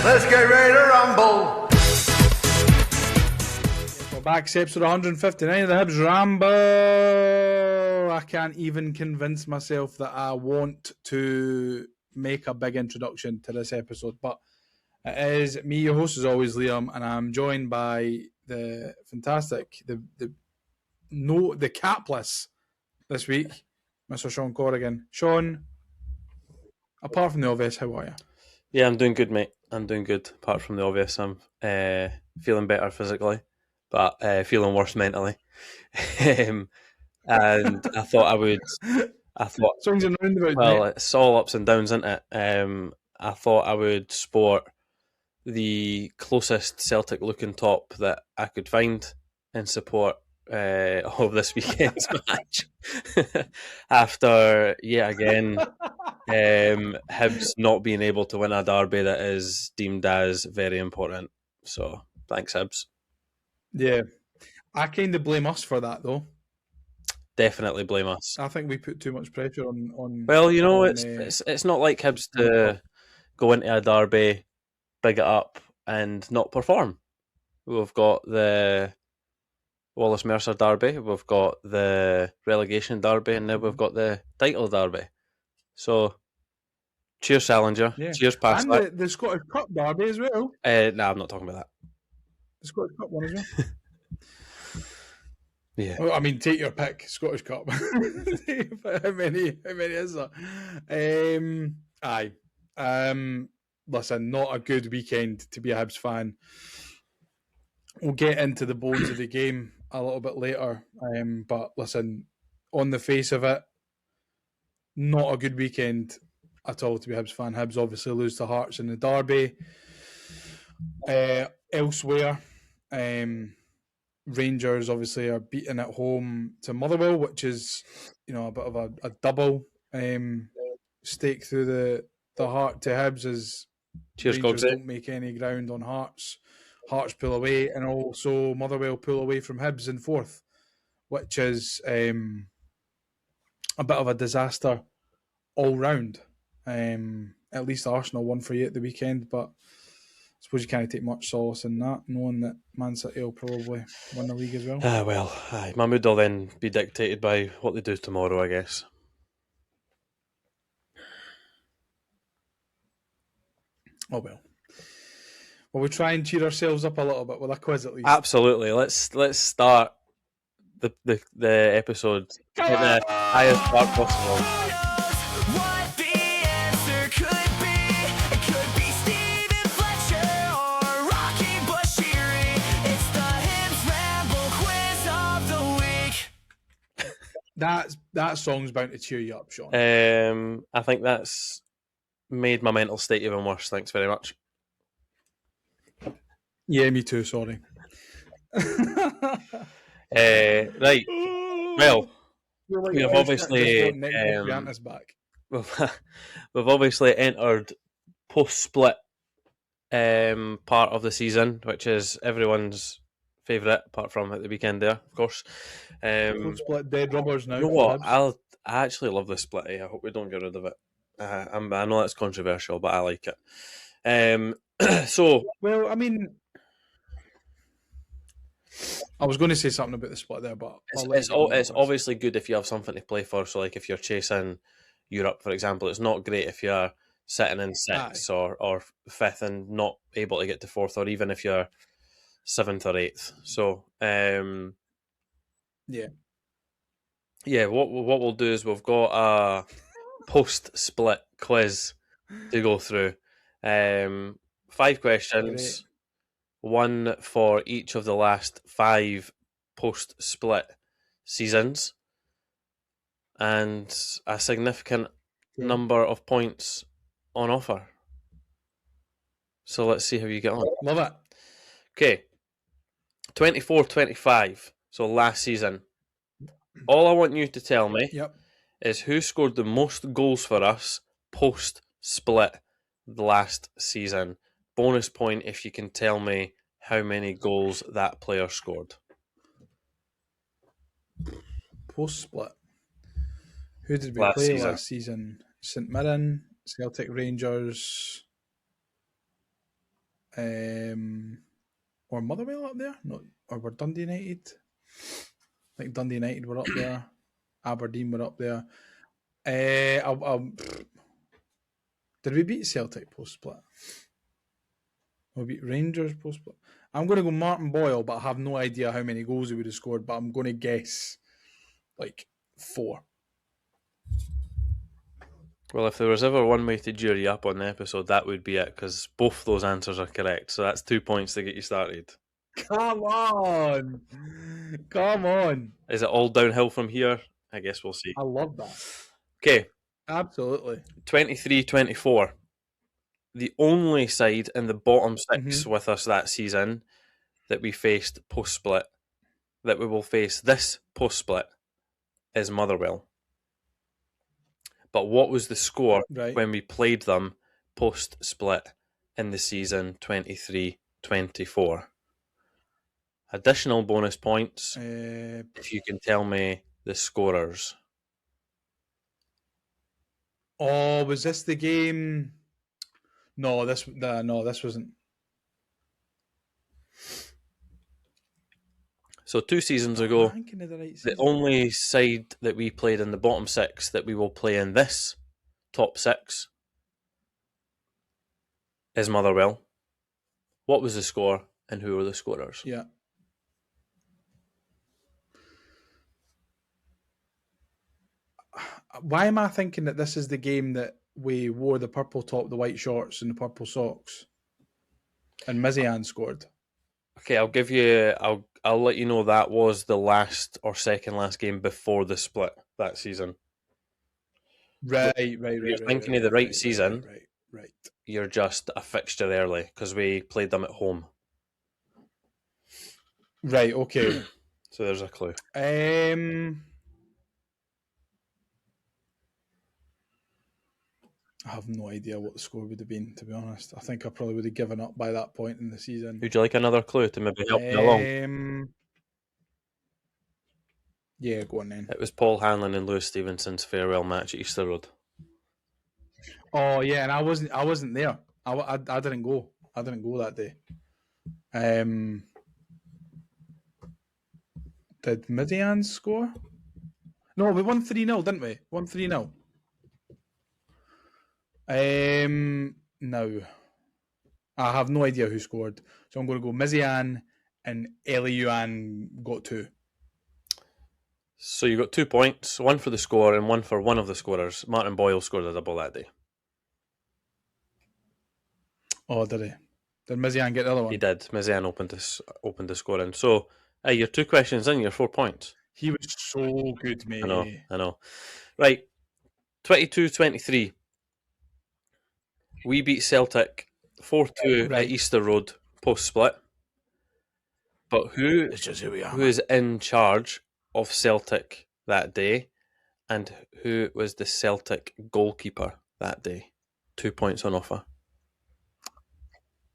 Let's get ready to rumble. We're back to episode 159 of the Hibs Ramble. I can't even convince myself that I want to make a big introduction to this episode, but it is me, your host, as always, Liam, and I'm joined by the fantastic, the capless this week, Mr. Shaun Corrigan. Shaun, apart from the obvious, how are you? Yeah, I'm doing good, mate. I'm doing good. Apart from the obvious, I'm feeling better physically, but feeling worse mentally. And I thought Swings and roundabouts, well, mate. it's all ups and downs, isn't it? I thought I would sport the closest Celtic-looking top that I could find in support of this weekend's match. After yet again, Hibs not being able to win a derby that is deemed as very important. So thanks, Hibs. Yeah. I kind of blame us for that, though. Definitely blame us. I think we put too much pressure on. Well, you know, on, it's not like Hibs to go into a derby, big it up, and not perform. We've got the Wallace Mercer derby, we've got the relegation derby, and now we've got the title derby. So, cheers, Salinger. Yeah. Cheers, past and that. The Scottish Cup derby as well. Nah, I'm not talking about that. The Scottish Cup one as well. Yeah. Well, I mean, take your pick, Scottish Cup. How many is there? Aye. Listen, not a good weekend to be a Hibs fan. We'll get into the bones of the game a little bit later. But listen, on the face of it, not a good weekend at all to be a Hibs fan. Hibs obviously lose to Hearts in the derby. Elsewhere, Rangers obviously are beating at home to Motherwell, which is, you know, a bit of a double stake through the heart to Hibs, as Cheers, Rangers Cogsy. don't make any ground on Hearts. Hearts pull away, and also Motherwell pull away from Hibs in fourth, which is a bit of a disaster all round. At least Arsenal won for you at the weekend, but I suppose you can't take much solace in that, knowing that Man City will probably win the league as well. Aye, my mood will then be dictated by what they do tomorrow, I guess. Oh well. Well, we try and cheer ourselves up a little bit with a quiz at least. Absolutely. Let's start the episode at the highest mark possible. What the answer could be? It could be Stephen Fletcher or Rocky Bushiri. It's the Hibs Ramble Quiz of the Week. That song's bound to cheer you up, Shaun. I think that's made my mental state even worse. Thanks very much. Yeah, me too. Sorry. Right. Well, Like, we have obviously back. We've obviously entered post-split part of the season, which is everyone's favourite, apart from at the weekend there, of course. Split dead rubbers now. You know what? I actually love this split. I hope we don't get rid of it. I know that's controversial, but I like it. So, well, I mean, I was going to say something about the split there, but it's obviously good if you have something to play for. So, like if you're chasing Europe, for example, it's not great if you're sitting in sixth or fifth and not able to get to fourth, or even if you're seventh or eighth. So, yeah. What we'll do is we've got a post-split quiz to go through. 5 questions. Great. One for each of the last 5 post-split seasons, and a significant number of points on offer. So let's see how you get on. Love it. Okay, 24-25, so last season. All I want you to tell me is who scored the most goals for us post-split the last season. Bonus point if you can tell me how many goals that player scored. Post-split. Who did we play last season? St Mirren, Celtic, Rangers. Or Motherwell up there? No, or were Dundee United? I think Dundee United were up there. Aberdeen were up there. Did we beat Celtic post split? We beat Rangers post split. I'm going to go Martin Boyle, but I have no idea how many goals he would have scored. But I'm going to guess like 4. Well, if there was ever one way to jury up on the episode, that would be it, because both those answers are correct. So that's 2 points to get you started. Come on. Come on. Is it all downhill from here? I guess we'll see. I love that. Okay, Absolutely. 23-24. The only side in the bottom 6 with us that season that we faced post-split, that we will face this post-split, is Motherwell. But what was the score Right. when we played them post-split in the season 23-24? Additional bonus points if you can tell me the scorers. Oh, was this the game? No, this wasn't. So 2 seasons I'm ago, thinking of the right the season. only side that we played in the bottom 6 that we will play in this top 6 is Motherwell. What was the score and who were the scorers? Yeah. Why am I thinking that this is the game that we wore the purple top, the white shorts, and the purple socks, and Mizian scored? Okay, I'll let you know that was the last or second last game before the split that season. Right. You're thinking of the right season. Right. You're just a fixture early because we played them at home. Right. Okay. So there's a clue. I have no idea what the score would have been, to be honest. I think I probably would have given up by that point in the season. Would you like another clue to maybe help you along? Yeah, go on then. It was Paul Hanlon and Lewis Stevenson's farewell match at Easter Road. Oh yeah, and I wasn't there. I didn't go. I didn't go that day. Did Midian score? No, we won 3-0, didn't we? 3-0. No. I have no idea who scored. So I'm going to go Mizian and Eliuan got 2. So you got 2 points, one for the score and one for one of the scorers. Martin Boyle scored a double that day. Oh, did he? Did Mizian get the other one? He did. Mizian opened the scoring. So, you're 2 questions in, you're 4 points. He was so good, mate. I know. Right, 22-23. We beat Celtic 4-2 at Easter Road post-split. But who is in charge of Celtic that day, and who was the Celtic goalkeeper that day? 2 points on offer.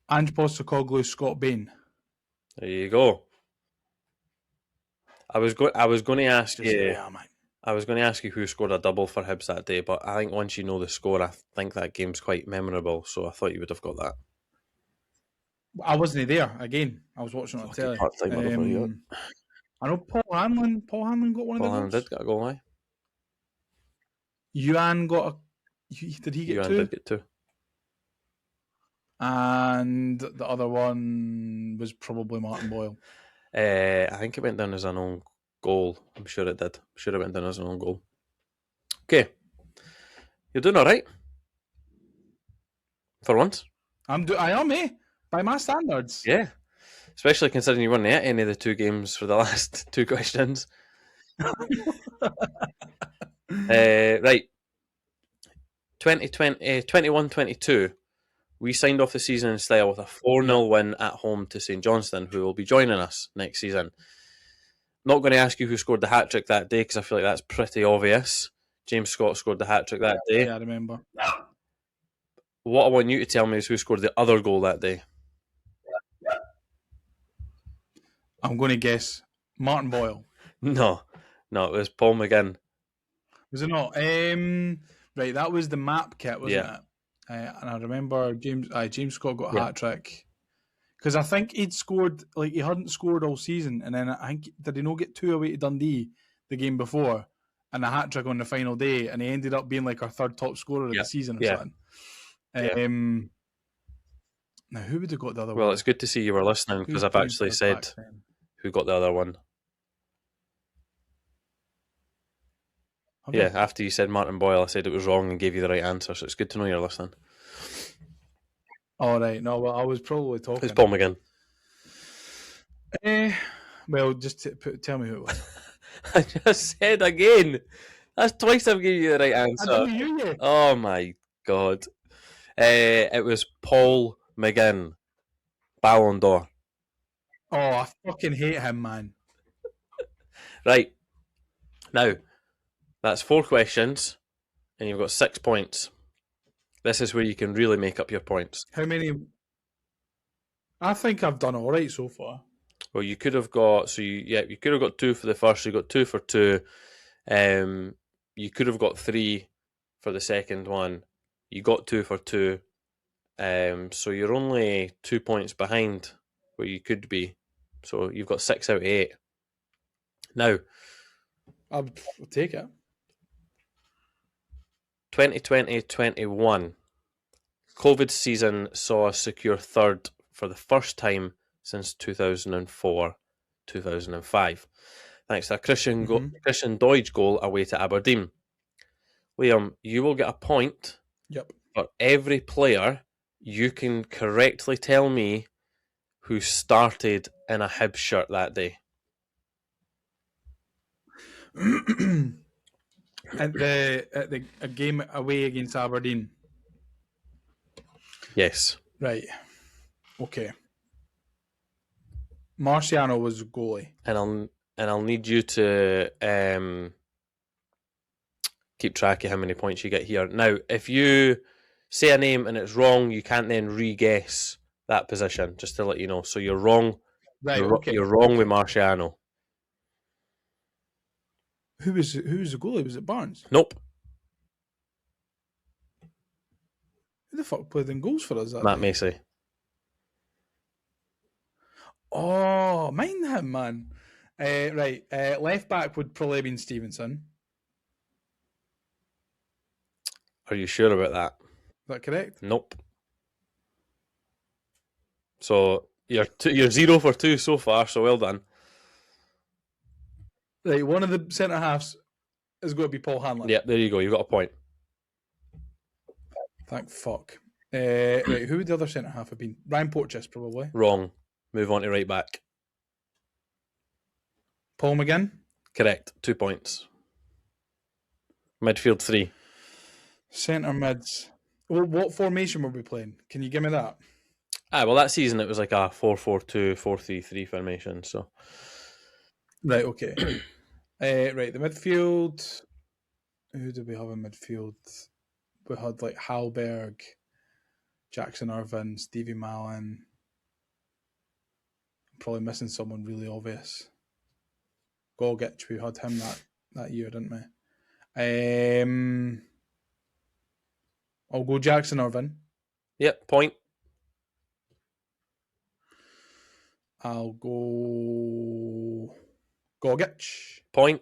Ange Postecoglou, Scott Bain. There you go. I was going to ask you. I was going to ask you who scored a double for Hibs that day, but I think once you know the score, I think that game's quite memorable. So I thought you would have got that. I wasn't there again. I was watching on telly. I know Paul Hanlon. Paul Hanlon got one of the Paul goals. Hanlon did get a goal, aye. Yuan got a. Did he get Ewan 2? did get 2. And the other one was probably Martin Boyle. I think it went down as an own goal. I'm sure it did. I'm sure it went down as an own goal. Okay. You're doing all right. For once. I am, eh? By my standards. Yeah. Especially considering you weren't at any of the 2 games for the last 2 questions. Right. 21-22. We signed off the season in style with a 4-0 win at home to St Johnstone, who will be joining us next season. Not going to ask you who scored the hat-trick that day, because I feel like that's pretty obvious. James Scott scored the hat-trick that day. Yeah, I remember. What I want you to tell me is who scored the other goal that day. I'm going to guess Martin Boyle. No, it was Paul McGinn. Was it not? Right, that was the map kit, wasn't Yeah. it? And I remember James Scott got a hat trick. Because I think he'd scored, like, he hadn't scored all season, and then I think, did he not get 2 away to Dundee the game before, and a hat trick on the final day, and he ended up being like our third top scorer of the season or something. Now, who would have got the other one? Well, it's good to see you were listening, because I've actually said who got the other one. Yeah, after you said Martin Boyle, I said it was wrong and gave you the right answer, so it's good to know you're listening. All right. No, well, I was probably talking. Who's Paul McGinn? Well, just tell me who it was. I just said again. That's twice I've given you the right answer. I didn't hear you. Oh my God. It was Paul McGinn. Ballon d'Or. Oh, I fucking hate him, man. Right. Now, that's 4 questions, and you've got 6 points. This is where you can really make up your points. How many? I think I've done all right so far. Well, you could have got you could have got 2 for the first. You got 2 for 2. You could have got 3 for the second one. You got 2 for 2. So you're only 2 points behind where you could be. So you've got 6 out of 8. Now, I'll take it. 2020-21, COVID season saw us secure third for the first time since 2004-2005, thanks to a Christian Doidge goal away to Aberdeen. Liam, you will get a point for every player you can correctly tell me who started in a Hibs shirt that day. At the a game away against Aberdeen. Yes. Right. Okay. Marciano was goalie. And I'll need you to keep track of how many points you get here. Now, if you say a name and it's wrong, you can't then re-guess that position, just to let you know. So you're wrong. Right, You're wrong with Marciano. Who was the goalie? Was it Barnes? Nope. Who the fuck played in goals for us that Matt day? Macy. Oh, mind him, man. Right. Left back would probably have been Stevenson. Are you sure about that? Is that correct? Nope. So you're 0 for 2 so far, so well done. Right, one of the centre halves is going to be Paul Hanlon. Yeah, there you go. You've got a point. Thank fuck. Right, who would the other centre half have been? Ryan Porteous, probably. Wrong. Move on to right back. Paul McGinn? Correct. 2 points. Midfield 3. Centre mids. Well, what formation were we playing? Can you give me that? Well, that season it was like a 4-4-2, 4-3-3 formation. So, right, okay. Right, the midfield. Who did we have in midfield? We had like Hallberg, Jackson Irvine, Stevie Mallon. I'm probably missing someone really obvious. Gogic, we had him that year, didn't we? I'll go Jackson Irvine. Yep, point. I'll go Gogic. Point.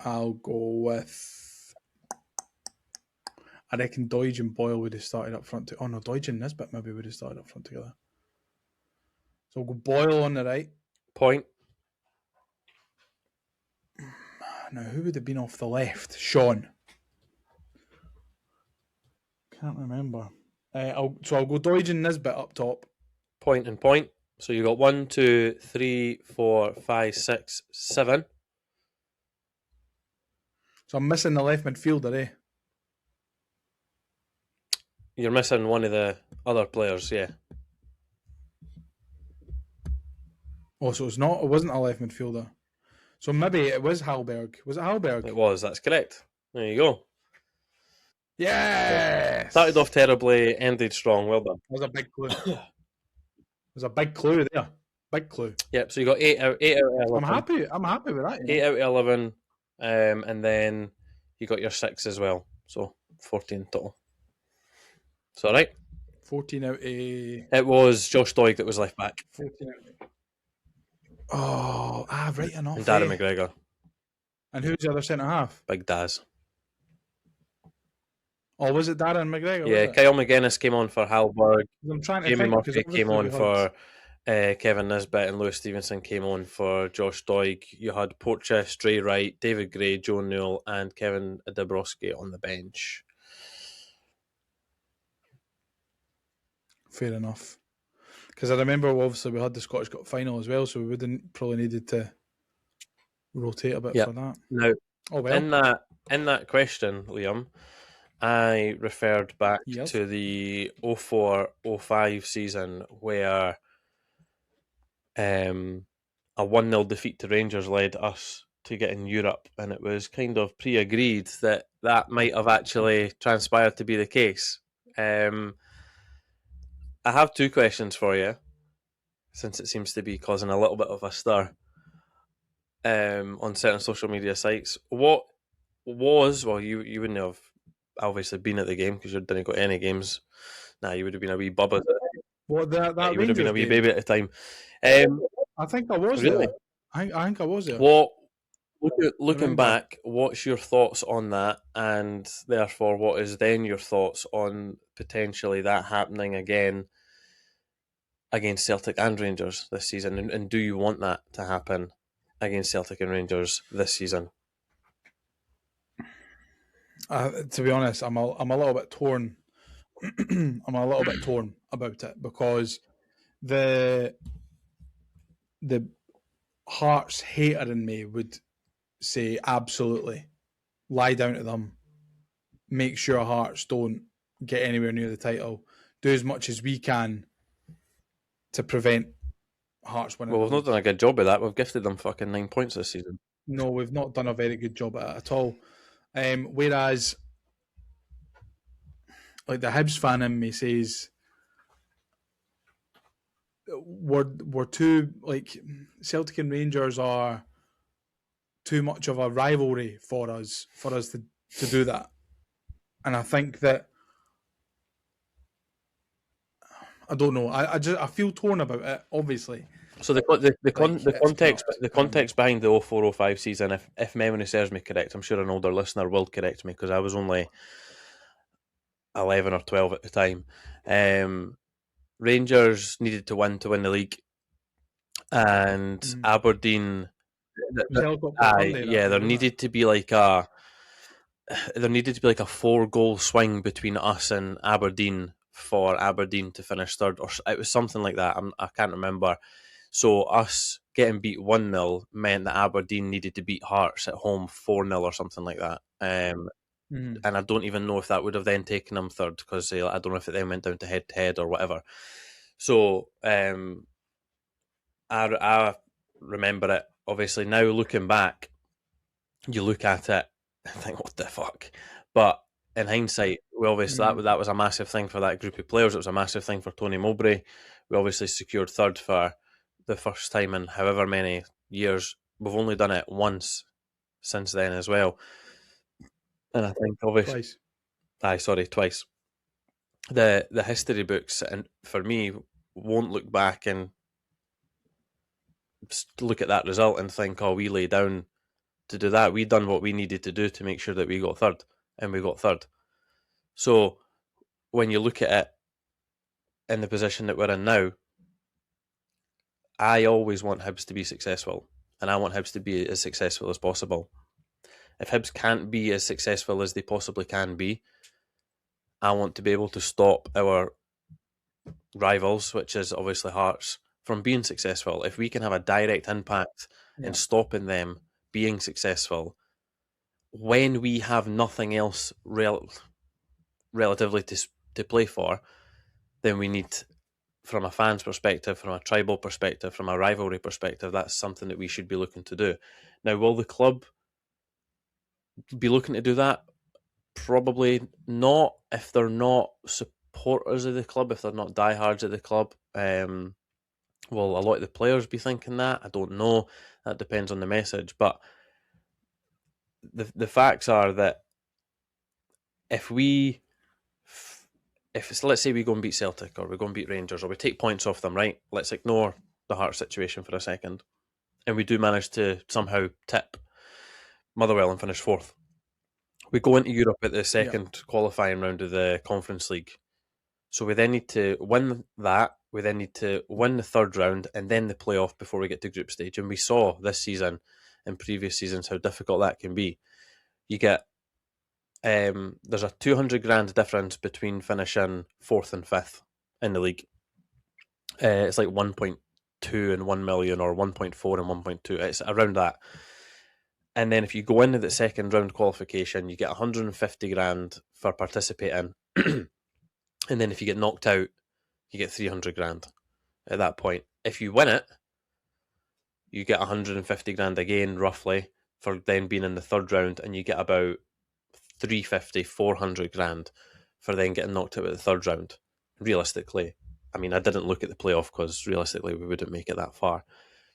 I'll go with... I reckon Doidge and Boyle would have started up front. Oh no, Doidge and Nisbet maybe would have started up front together. So I'll go Boyle on the right. Point. Now, who would have been off the left? Shaun. Can't remember. I'll go Doidge and Nisbet up top. Point and point. So you got 1, 2, 3, 4, 5, 6, 7. So I'm missing the left midfielder, eh? You're missing one of the other players, yeah. Oh, so it wasn't a left midfielder. So maybe it was Hallberg. Was it Hallberg? It was, that's correct. There you go. Yes! Started off terribly, ended strong. Well done. That was a big clue. There's a big clue there. Big clue. Yep, so you got 8 out of 11. I'm happy with that. 8 out of 11, and then you got your 6 as well. So 14 total. It's all right. 14 out of It was Josh Doig that was left back 14 out of. Oh, right enough. and Darren eh? McGregor, And who's the other centre half? Big Daz. Oh, was it Darren McGregor? Yeah, Was it? Kyle McGuinness came on for Halberg. 'Cause I'm trying to Jamie think, 'cause Murphy came obviously on we had- for Kevin Nisbet, and Lewis Stevenson came on for Josh Doig. You had Porteous, Dre Wright, David Gray, Joe Newell, and Kevin Dabrowski on the bench. Fair enough. Because I remember, obviously, we had the Scottish Cup final as well, so we wouldn't probably needed to rotate a bit Yep. for that. Now, Oh well. in that question, Liam, I referred back Yes. to the 04-05 season where a 1-0 defeat to Rangers led us to get in Europe, and it was kind of pre-agreed that might have actually transpired to be the case. I have two questions for you, since it seems to be causing a little bit of a stir on certain social media sites. What was, well, you wouldn't have obviously been at the game because you didn't go to any games. Nah, you would have been a wee bubba. What that You would have been a Rangers wee game? baby at the time. I think I was Really? there. I think I was there. What, looking Remember. back, what's your thoughts on that, and therefore, what is then your thoughts on potentially that happening again against Celtic and Rangers this season? And do you want that to happen against Celtic and Rangers this season? To be honest, I'm a little bit torn. I'm a little bit torn about it because the Hearts hater in me would say absolutely lie down to them, make sure Hearts don't get anywhere near the title, do as much as we can to prevent Hearts winning. Well, we've the not done a good job of that. We've gifted them fucking 9 points this season. No, we've not done a very good job at it at all. Whereas, like the Hibs fan in me says, we're too, like, Celtic and Rangers are too much of a rivalry for us to do that. And I think that, I don't know. I feel torn about it. Obviously, So the context behind the 04-05 season, if memory serves me correct, I'm sure an older listener will correct me because I was only 11 or 12 at the time. Rangers needed to win the league, and Aberdeen. There needed to be like a 4-goal swing between us and Aberdeen for Aberdeen to finish third, or it was something like that. I can't remember. So us getting beat 1-0 meant that Aberdeen needed to beat Hearts at home 4-0 or something like that. And I don't even know if that would have then taken them third because I don't know if it then went down to head or whatever. So I remember it. Obviously, now looking back, you look at it and think, what the fuck? But in hindsight, we obviously that was a massive thing for that group of players. It was a massive thing for Tony Mowbray. We obviously secured third for the first time in however many years. We've only done it once since then as well. And I think obviously twice. The history books, and for me, won't look back and look at that result and think, oh, we lay down to do that. We done what we needed to do to make sure that we got third, and we got third. So when you look at it in the position that we're in now, I always want Hibs to be successful, and I want Hibs to be as successful as possible. If Hibs can't be as successful as they possibly can be, I want to be able to stop our rivals, which is obviously Hearts, from being successful. If we can have a direct impact in stopping them being successful, when we have nothing else relatively to play for, then we need, from a fan's perspective, from a tribal perspective, from a rivalry perspective, that's something that we should be looking to do. Now, will the club be looking to do that? Probably not, if they're not supporters of the club, if they're not diehards of the club. Will a lot of the players be thinking that? I don't know. That depends on the message. But the facts are that if we if it's, let's say we go and beat Celtic or we go and beat Rangers or we take points off them, right? Let's ignore the Hearts situation for a second. And we do manage to somehow tip Motherwell and finish 4th. We go into Europe at the second qualifying round of the Conference League. So we then need to win that. We then need to win the 3rd round and then the playoff before we get to group stage. And we saw this season and previous seasons how difficult that can be. You get there's a 200 grand difference between finishing 4th and 5th in the league. It's like 1.2 and 1 million or 1.4 and 1.2. It's around that. And then if you go into the second round qualification, you get 150 grand for participating. And then if you get knocked out, you get 300 grand at that point. If you win it, you get 150 grand again, roughly, for then being in the 3rd round, and you get about 350, 400 grand for then getting knocked out at the 3rd round. Realistically, I mean, I didn't look at the playoff because realistically we wouldn't make it that far.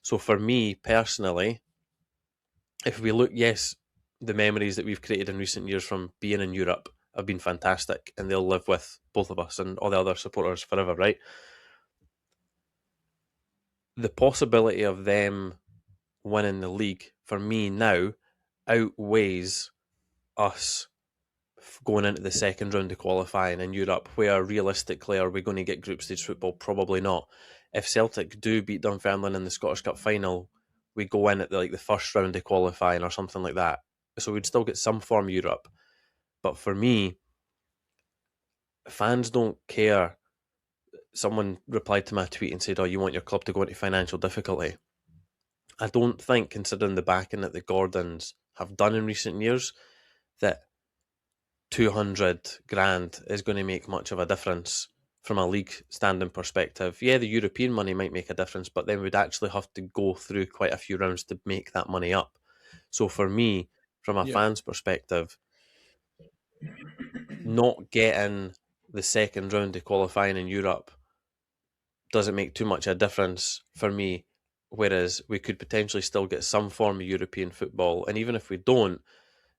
So for me personally, if we look, yes, the memories that we've created in recent years from being in Europe have been fantastic and they'll live with both of us and all the other supporters forever, right? The possibility of them winning the league for me now outweighs us going into the second round of qualifying in Europe, where realistically are we going to get group stage football? Probably not. If Celtic do beat Dunfermline in the Scottish Cup final, we go in at the 1st round of qualifying or something like that. So we'd still get some form of Europe. But for me, fans don't care. Someone replied to my tweet and said, "Oh, you want your club to go into financial difficulty." I don't think, considering the backing that the Gordons have done in recent years, that 200 grand is going to make much of a difference from a league standing perspective. Yeah, the European money might make a difference, but then we'd actually have to go through quite a few rounds to make that money up. So for me, from a fan's perspective, not getting the second round of qualifying in Europe doesn't make too much of a difference for me, whereas we could potentially still get some form of European football. And even if we don't,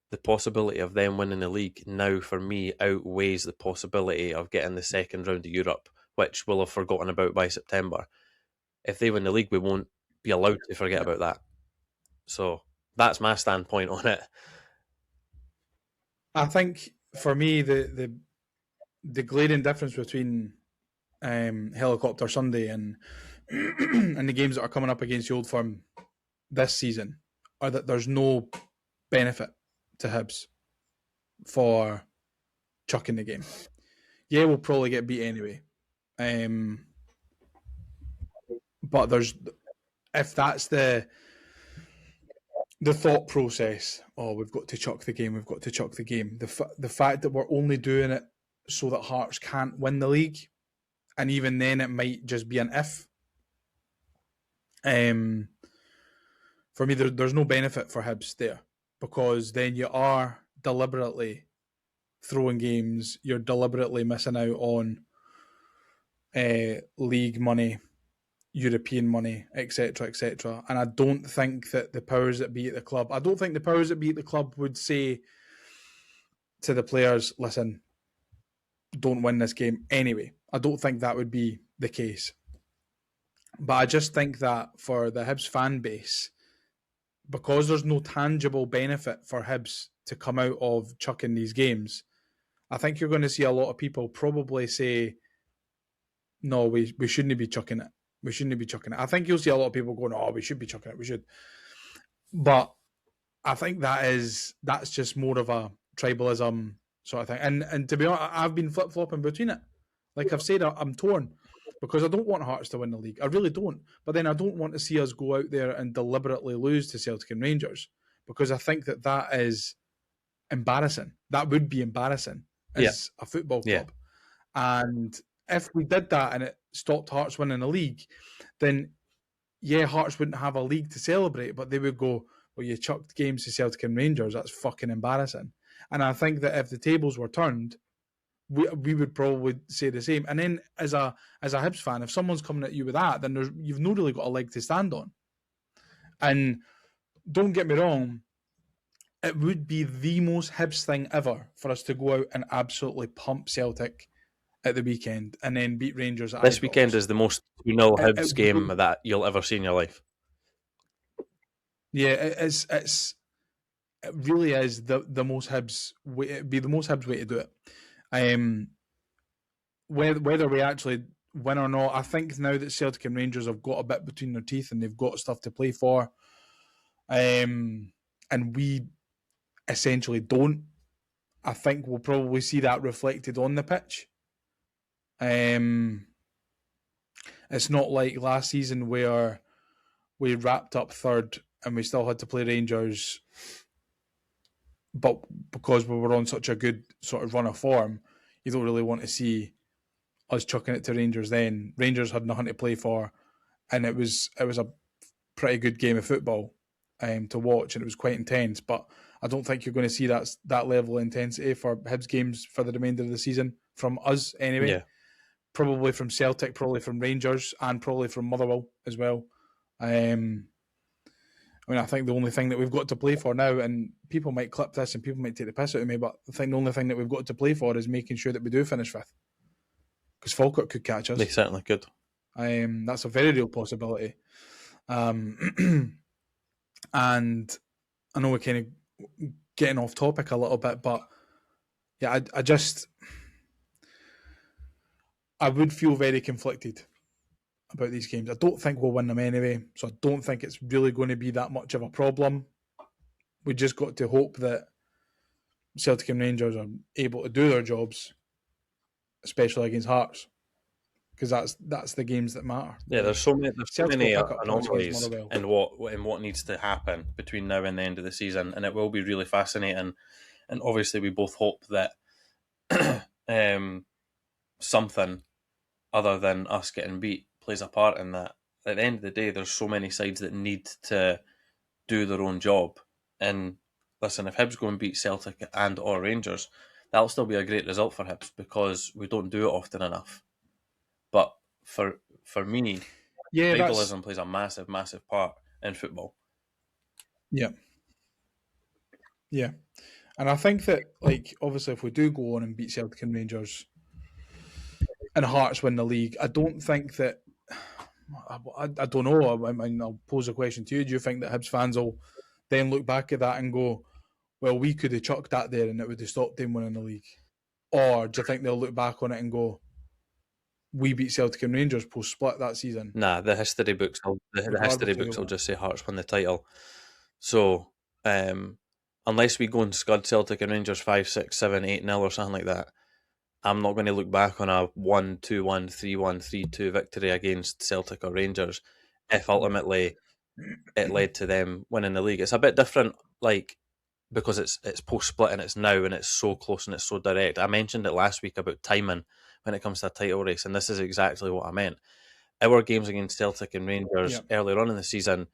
the possibility of them winning the league now for me outweighs the possibility of getting the second round of Europe, which we'll have forgotten about by September. If they win the league, we won't be allowed to forget about that. So that's my standpoint on it. I think for me, the glaring difference between Helicopter Sunday and and the games that are coming up against the Old Firm this season are that there's no benefit to Hibs for chucking the game. Yeah, we'll probably get beat anyway. But if that's the thought process, we've got to chuck the game, the fact that we're only doing it so that Hearts can't win the league, and even then it might just be an if. For me, there's no benefit for Hibs there, because then you are deliberately throwing games, you're deliberately missing out on league money, European money, etc., etc. And I don't think that the powers that be at the club, would say to the players, listen, don't win this game anyway. I don't think that would be the case. But I just think that for the Hibs fan base, because there's no tangible benefit for Hibs to come out of chucking these games, I think you're going to see a lot of people probably say, no, we shouldn't be chucking it. We shouldn't be chucking it. I think you'll see a lot of people going, we should be chucking it. We should. But I think that's just more of a tribalism sort of thing. And to be honest, I've been flip-flopping between it. Like I've said, I'm torn, because I don't want Hearts to win the league. I really don't. But then I don't want to see us go out there and deliberately lose to Celtic and Rangers, because I think that is embarrassing. That would be embarrassing as a football club. And if we did that and it stopped Hearts winning the league, then Hearts wouldn't have a league to celebrate, but they would go, well, you chucked games to Celtic and Rangers. That's fucking embarrassing. And I think that if the tables were turned, we would probably say the same. And then as a Hibs fan, if someone's coming at you with that, then you've not really got a leg to stand on. And don't get me wrong, it would be the most Hibs thing ever for us to go out and absolutely pump Celtic at the weekend and then beat Rangers at This Ibrox. weekend is the most 2-0 It- Hibs it game would- that you'll ever see in your life. Yeah, it really is the most Hibs way. It'd be the most Hibs way to do it. Whether we actually win or not, I think now that Celtic and Rangers have got a bit between their teeth and they've got stuff to play for, and we essentially don't. I think we'll probably see that reflected on the pitch. It's not like last season where we wrapped up third and we still had to play Rangers, but because we were on such a good sort of run of form, you don't really want to see us chucking it to Rangers then. Rangers had nothing to play for, and it was a pretty good game of football to watch, and it was quite intense. But I don't think you're going to see that level of intensity for Hibs games for the remainder of the season from us anyway. Yeah. Probably from Celtic, probably from Rangers, and probably from Motherwell as well. I think the only thing that we've got to play for now, and people might clip this and people might take the piss out of me, but I think the only thing that we've got to play for is making sure that we do finish fifth. Because Falkirk could catch us. They certainly could. That's a very real possibility. And I know we're kind of getting off topic a little bit, but yeah, I would feel very conflicted about these games. I don't think we'll win them anyway, so I don't think it's really going to be that much of a problem. We just got to hope that Celtic and Rangers are able to do their jobs, especially against Hearts, because that's the games that matter. Yeah, there's so many Celtic will pick up points anomalies against in what needs to happen between now and the end of the season, and it will be really fascinating. And obviously, we both hope that something other than us getting beat plays a part in that. At the end of the day, there's so many sides that need to do their own job. And listen, if Hibs go and beat Celtic and or Rangers, that'll still be a great result for Hibs because we don't do it often enough. But for me, tribalism plays a massive, massive part in football. Yeah. Yeah. And I think that, like, obviously, if we do go on and beat Celtic and Rangers and Hearts win the league, I don't think that. I don't know. I mean, I'll pose a question to you. Do you think that Hibs fans will then look back at that and go, well, we could have chucked that there and it would have stopped them winning the league? Or do you think they'll look back on it and go, we beat Celtic and Rangers post-split that season? Nah, the history books will just say Hearts won the title. So, unless we go and scud Celtic and Rangers 5-6, 7-8-0 or something like that, I'm not going to look back on a 1-2-1, 3-1, 3-2 victory against Celtic or Rangers if ultimately it led to them winning the league. It's a bit different, like, because it's post-split and it's now and it's so close and it's so direct. I mentioned it last week about timing when it comes to a title race, and this is exactly what I meant. Our games against Celtic and Rangers earlier on in the season,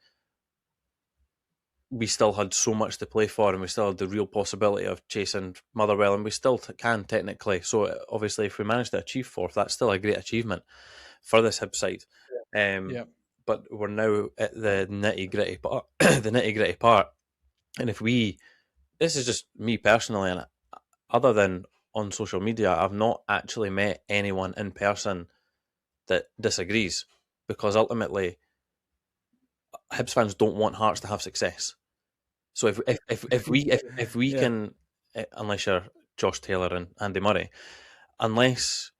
we still had so much to play for, and we still had the real possibility of chasing Motherwell, and we still can technically. So obviously, if we manage to achieve fourth, that's still a great achievement for this Hibs side. But we're now at the nitty gritty part. The nitty gritty part, and this is just me personally, and other than on social media, I've not actually met anyone in person that disagrees, because ultimately, Hibs fans don't want Hearts to have success. So if we can, unless you're Josh Taylor and Andy Murray, unless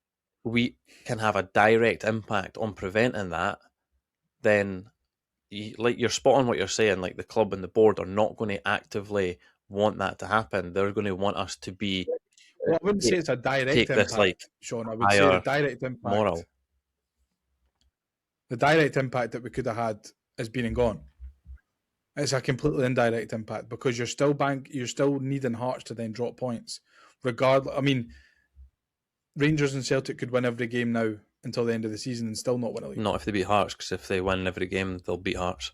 we can have a direct impact on preventing that, then you're spot on what you're saying. Like, the club and the board are not going to actively want that to happen. They're going to want us to be. Well, I wouldn't say it's a direct impact, this, Shaun. I would say the direct impact. Moral. The direct impact that we could have had is being and gone. It's a completely indirect impact because you're still needing Hearts to then drop points. Regardless, I mean, Rangers and Celtic could win every game now until the end of the season and still not win a league. Not if they beat Hearts, because if they win every game, they'll beat Hearts.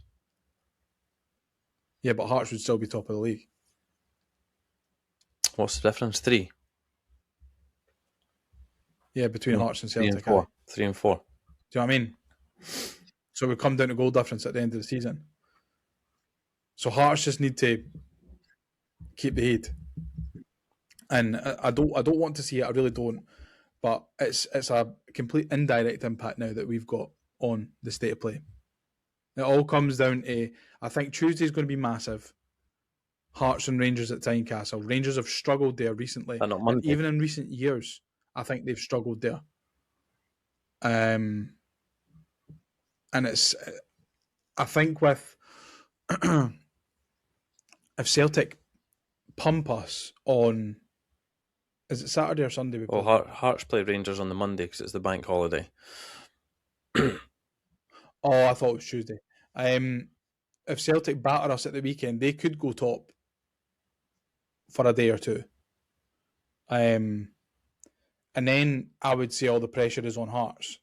Yeah, but Hearts would still be top of the league. What's the difference? 3? Yeah, between Hearts and Celtic. 3 and 4. 3 and 4. Do you know what I mean? So we come down to goal difference at the end of the season. So Hearts just need to keep the heat, and I don't want to see it. I really don't. but it's a complete indirect impact now that we've got on the state of play. It all comes down to, I think Tuesday's going to be massive. Hearts and Rangers at Tynecastle. Rangers have struggled there recently. And on And Monday. even in recent years, I think they've struggled there. And it's, I think with, if Celtic pump us on, is it Saturday or Sunday? Well, Hearts play Rangers on the Monday because it's the bank holiday. Oh, I thought it was Tuesday. If Celtic batter us at the weekend, they could go top for a day or two. And then I would say all the pressure is on Hearts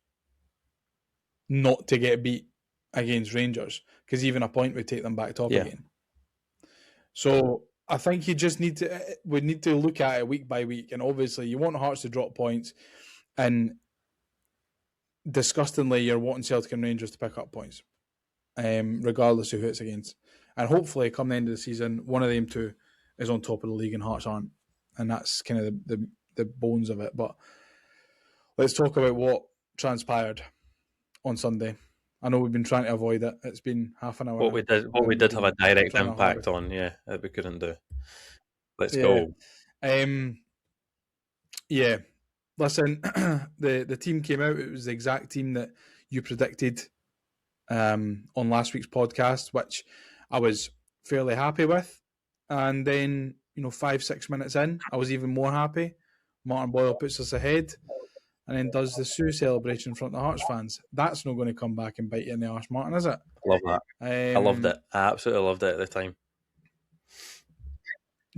not to get beat against Rangers, because even a point would take them back top again. So I think we need to look at it week by week, and obviously you want Hearts to drop points, and disgustingly you're wanting Celtic and Rangers to pick up points, regardless of who it's against. And hopefully come the end of the season, one of them two is on top of the league and Hearts aren't, and that's kind of the bones of it. But let's talk about what transpired on Sunday. I know we've been trying to avoid it. It's been half an hour. What we did have a direct impact on, that we couldn't do. Let's go. Yeah. Listen, the team came out. It was the exact team that you predicted on last week's podcast, which I was fairly happy with. And then, 5-6 minutes in, I was even more happy. Martin Boyle puts us ahead and then does the Sue celebration in front of the Hearts fans. That's not going to come back and bite you in the arse, Martin, is it? Love that. I loved it. I absolutely loved it at the time.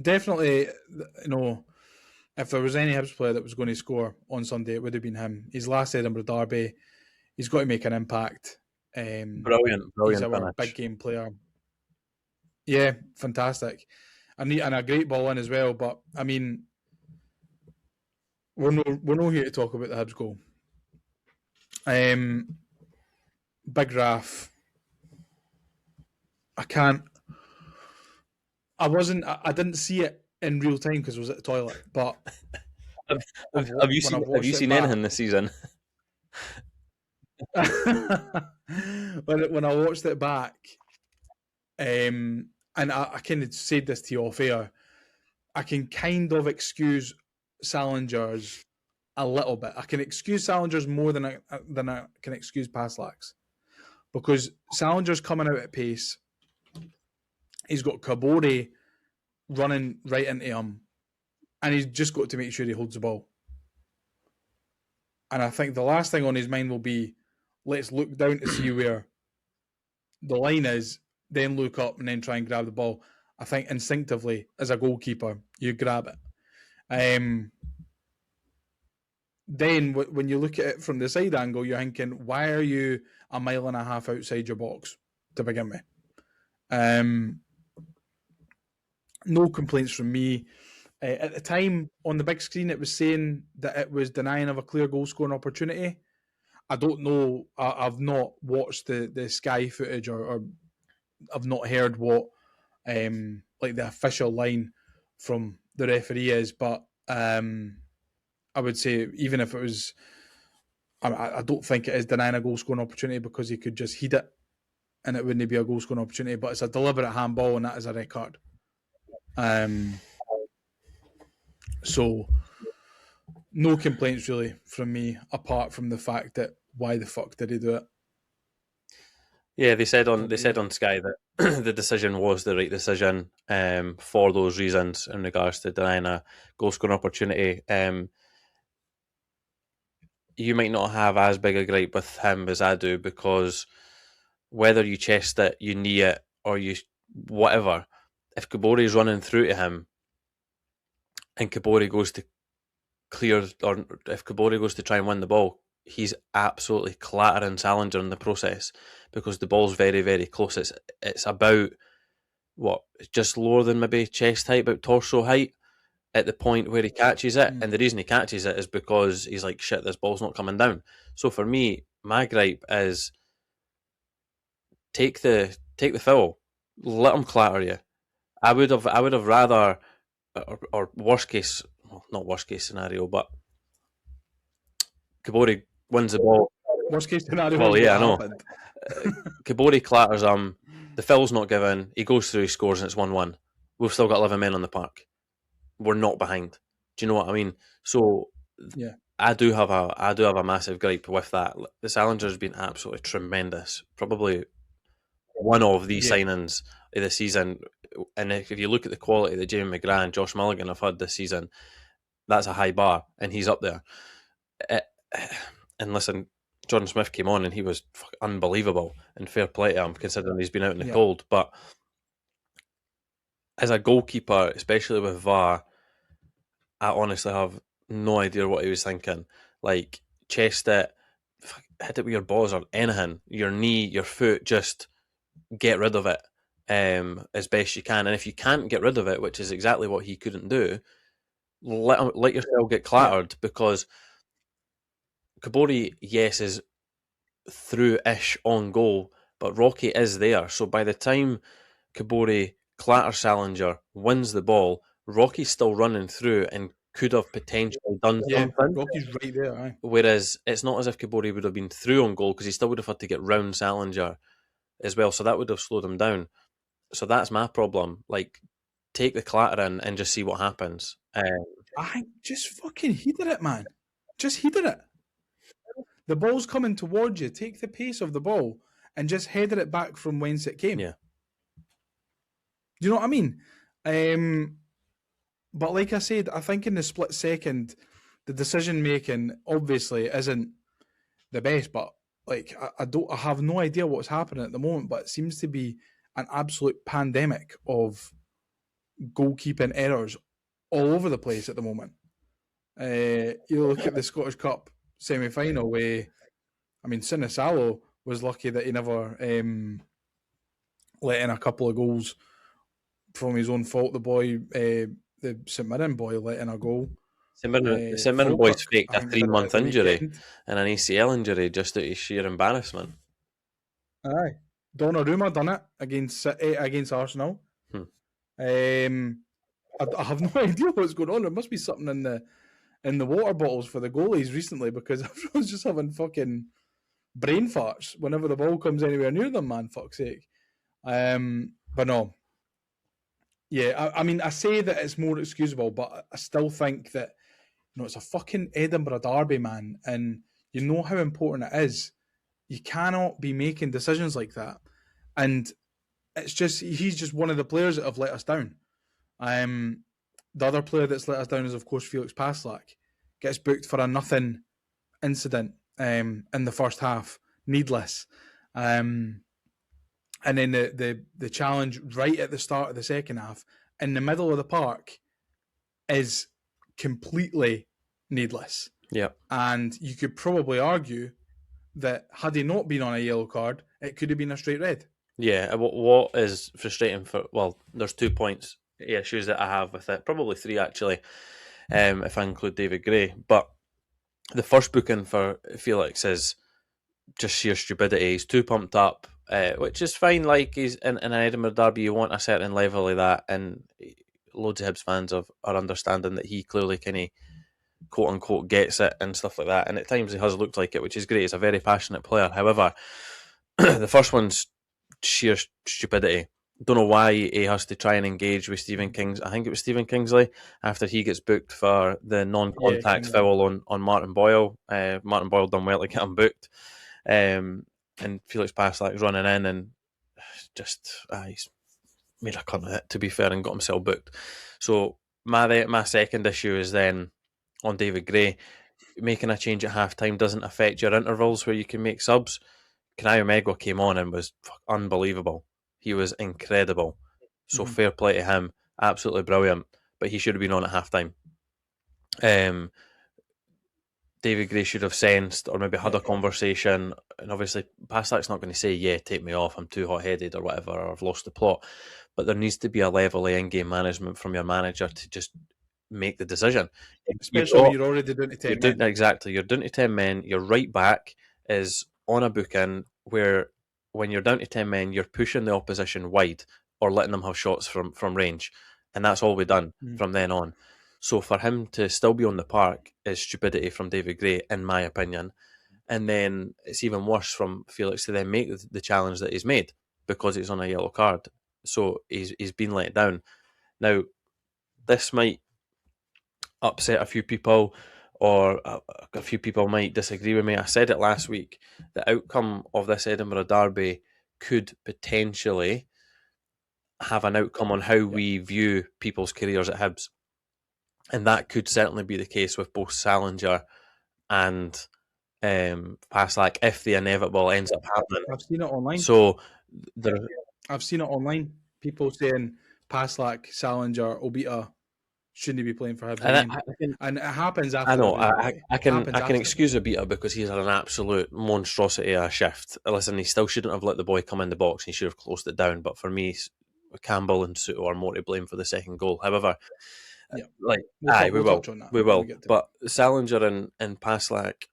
Definitely, if there was any Hibs player that was going to score on Sunday, it would have been him. His last Edinburgh Derby, he's got to make an impact. Brilliant He's our finish. big game player. Yeah, fantastic. And a great ball in as well. But, I mean, we're not here to talk about the Hibs goal. Big Raf. I didn't see it in real time because I was at the toilet. But have you seen anything this season? when I watched it back, and I kind of said this to you off air, I can kind of excuse Salinger's a little bit. I can excuse Salinger's more than I can excuse Paslak's, because Salinger's coming out at pace. He's got Kabore running right into him, and he's just got to make sure he holds the ball. And I think the last thing on his mind will be, let's look down to see where the line is, then look up and then try and grab the ball. I think instinctively, as a goalkeeper, you grab it. Then when you look at it from the side angle, you're thinking, why are you a mile and a half outside your box to begin with? No complaints from me. At the time, on the big screen, it was saying that it was denying of a clear goal-scoring opportunity. I don't know. I've not watched the Sky footage, or I've not heard what the official line from the referee is. But I would say, even if it was, I don't think it is denying a goal-scoring opportunity, because he could just head it and it wouldn't be a goal-scoring opportunity. But it's a deliberate handball, and that is a red card. So no complaints really from me, apart from the fact that why the fuck did he do it? Yeah, they said on Sky that the decision was the right decision for those reasons in regards to denying a goal scoring opportunity. You might not have as big a gripe with him as I do, because whether you chest it, you knee it, or you whatever, if Kabore is running through to him and Kabore goes to clear, or if Kabore goes to try and win the ball, he's absolutely clattering Salinger in the process, because the ball's very, very close. It's about, just lower than maybe chest height, about torso height at the point where he catches it. And the reason he catches it is because he's like, shit, this ball's not coming down. So for me, my gripe is take the foul, let him clatter you. I would have rather, or worst case, well, not worst case scenario, but Kabori wins the ball. Worst case scenario. Well, is yeah, what I know. happened. Kabori clatters him. The foul's not given. He goes through, he scores, and it's 1-1. We've still got 11 men on the park. We're not behind. Do you know what I mean? So Yeah. I do have a massive gripe with that. The Salinger's been absolutely tremendous. Probably one of the signings of the season. And if you look at the quality that Jamie McGrath and Josh Mulligan have had this season, that's a high bar, and he's up there. And listen, Jordan Smith came on and he was unbelievable, and fair play to him considering he's been out in the cold. But as a goalkeeper, especially with VAR, I honestly have no idea what he was thinking. Like, chest it, hit it with your balls or anything, your knee, your foot, just get rid of it as best you can. And if you can't get rid of it, which is exactly what he couldn't do, let yourself get clattered, because Kabori, yes, is through-ish on goal, but Rocky is there. So by the time Kabori clatters Salinger, wins the ball, Rocky's still running through and could have potentially done something. Rocky's right there. Aye. Whereas it's not as if Kabori would have been through on goal, because he still would have had to get round Salinger as well. So that would have slowed him down. So that's my problem. Like, take the clatter in and just see what happens. I just fucking heated it, man. Just heated it. The ball's coming towards you. Take the pace of the ball and just headed it back from whence it came. Yeah. Do you know what I mean? But like I said, I think in the split second, the decision making obviously isn't the best. But like, I have no idea what's happening at the moment. But it seems to be an absolute pandemic of goalkeeping errors all over the place at the moment. You look at the Scottish Cup semi-final where, I mean, Sinisalo was lucky that he never let in a couple of goals from his own fault. The boy, the St Mirren boy, let in a goal. St Mirren boys faked a 3-month injury and an ACL injury just out of sheer embarrassment. Aye, Donnarumma done it against Arsenal. I have no idea what's going on. There must be something in the water bottles for the goalies recently, because everyone's just having fucking brain farts whenever the ball comes anywhere near them, man, fuck's sake. But no. Yeah, I mean, I say that it's more excusable, but I still think that, you know, it's a fucking Edinburgh Derby, man, and you know how important it is. You cannot be making decisions like that. And it's just, he's just one of the players that have let us down. The other player that's let us down is, of course, Felix Paslak. Gets booked for a nothing incident in the first half. Needless. And then the challenge right at the start of the second half, in the middle of the park, is completely needless. Yeah. And you could probably argue that had he not been on a yellow card, it could have been a straight red. Yeah, what is frustrating there's 2 points, issues that I have with it, probably 3 actually, if I include David Gray. But the first booking for Felix is just sheer stupidity. He's too pumped up, which is fine. Like, he's in an Edinburgh Derby, you want a certain level like that, and loads of Hibs fans are understanding that he clearly kind of quote unquote gets it and stuff like that. And at times he has looked like it, which is great. He's a very passionate player. However, the first one's sheer stupidity. Don't know why he has to try and engage with Stephen Kingsley. I think it was Stephen Kingsley after he gets booked for the non-contact foul on Martin Boyle. Martin Boyle done well to get him booked, and Felix Paslak's running in and just he's made a cunt of it, to be fair, and got himself booked. So my second issue is then on David Gray. Making a change at half-time doesn't affect your intervals where you can make subs. Kanai Omegwa came on and was unbelievable. He was incredible. So fair play to him. Absolutely brilliant. But he should have been on at half-time. David Gray should have sensed or maybe had a conversation. And obviously, Paslak's not going to say, yeah, take me off, I'm too hot-headed or whatever, or I've lost the plot. But there needs to be a level of in-game management from your manager to just make the decision. Especially when you're already down to 10 men. Exactly. You're down to 10 men. Your right back is on a booking where when you're down to 10 men, you're pushing the opposition wide or letting them have shots from range. And that's all we've done from then on. So for him to still be on the park is stupidity from David Gray, in my opinion. And then it's even worse from Felix to then make the challenge that he's made because he's on a yellow card. So he's been let down. Now, this might upset a few people, or a few people might disagree with me. I said it last week. The outcome of this Edinburgh Derby could potentially have an outcome on how we view people's careers at Hibs. And that could certainly be the case with both Salinger and Paslak if the inevitable ends up happening. I've seen it online. So there, I've seen it online. People saying Paslak, Salinger, Obita shouldn't be playing for Hibs and again. And it happens after. I know every I It can happens after. excuse Obita because he's had an absolute monstrosity of a shift. Listen, he still shouldn't have let the boy come in the box. He should have closed it down. But for me, Campbell and Soto are more to blame for the second goal. However, We'll we will, touch on that we when will. get to it. But Salinger and Paslak,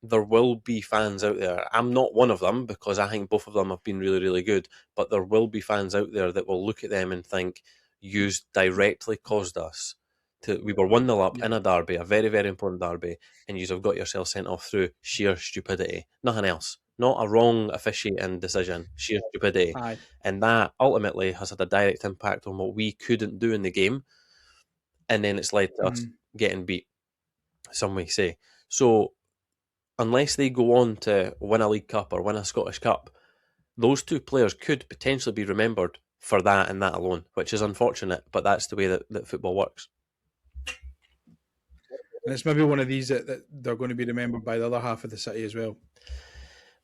there will be fans out there. I'm not one of them because I think both of them have been really, really good. But there will be fans out there that will look at them and think, "Yous directly caused us to. We were 1-0 up in a derby, a very, very important derby, and yous have got yourself sent off through sheer stupidity. Nothing else. Not a wrong officiating decision. Sheer stupidity." Aye. And that ultimately has had a direct impact on what we couldn't do in the game. And then it's led to us getting beat, some may say. So unless they go on to win a League Cup or win a Scottish Cup, those two players could potentially be remembered for that and that alone, which is unfortunate, but that's the way that football works. And it's maybe one of these that they're going to be remembered by the other half of the city as well.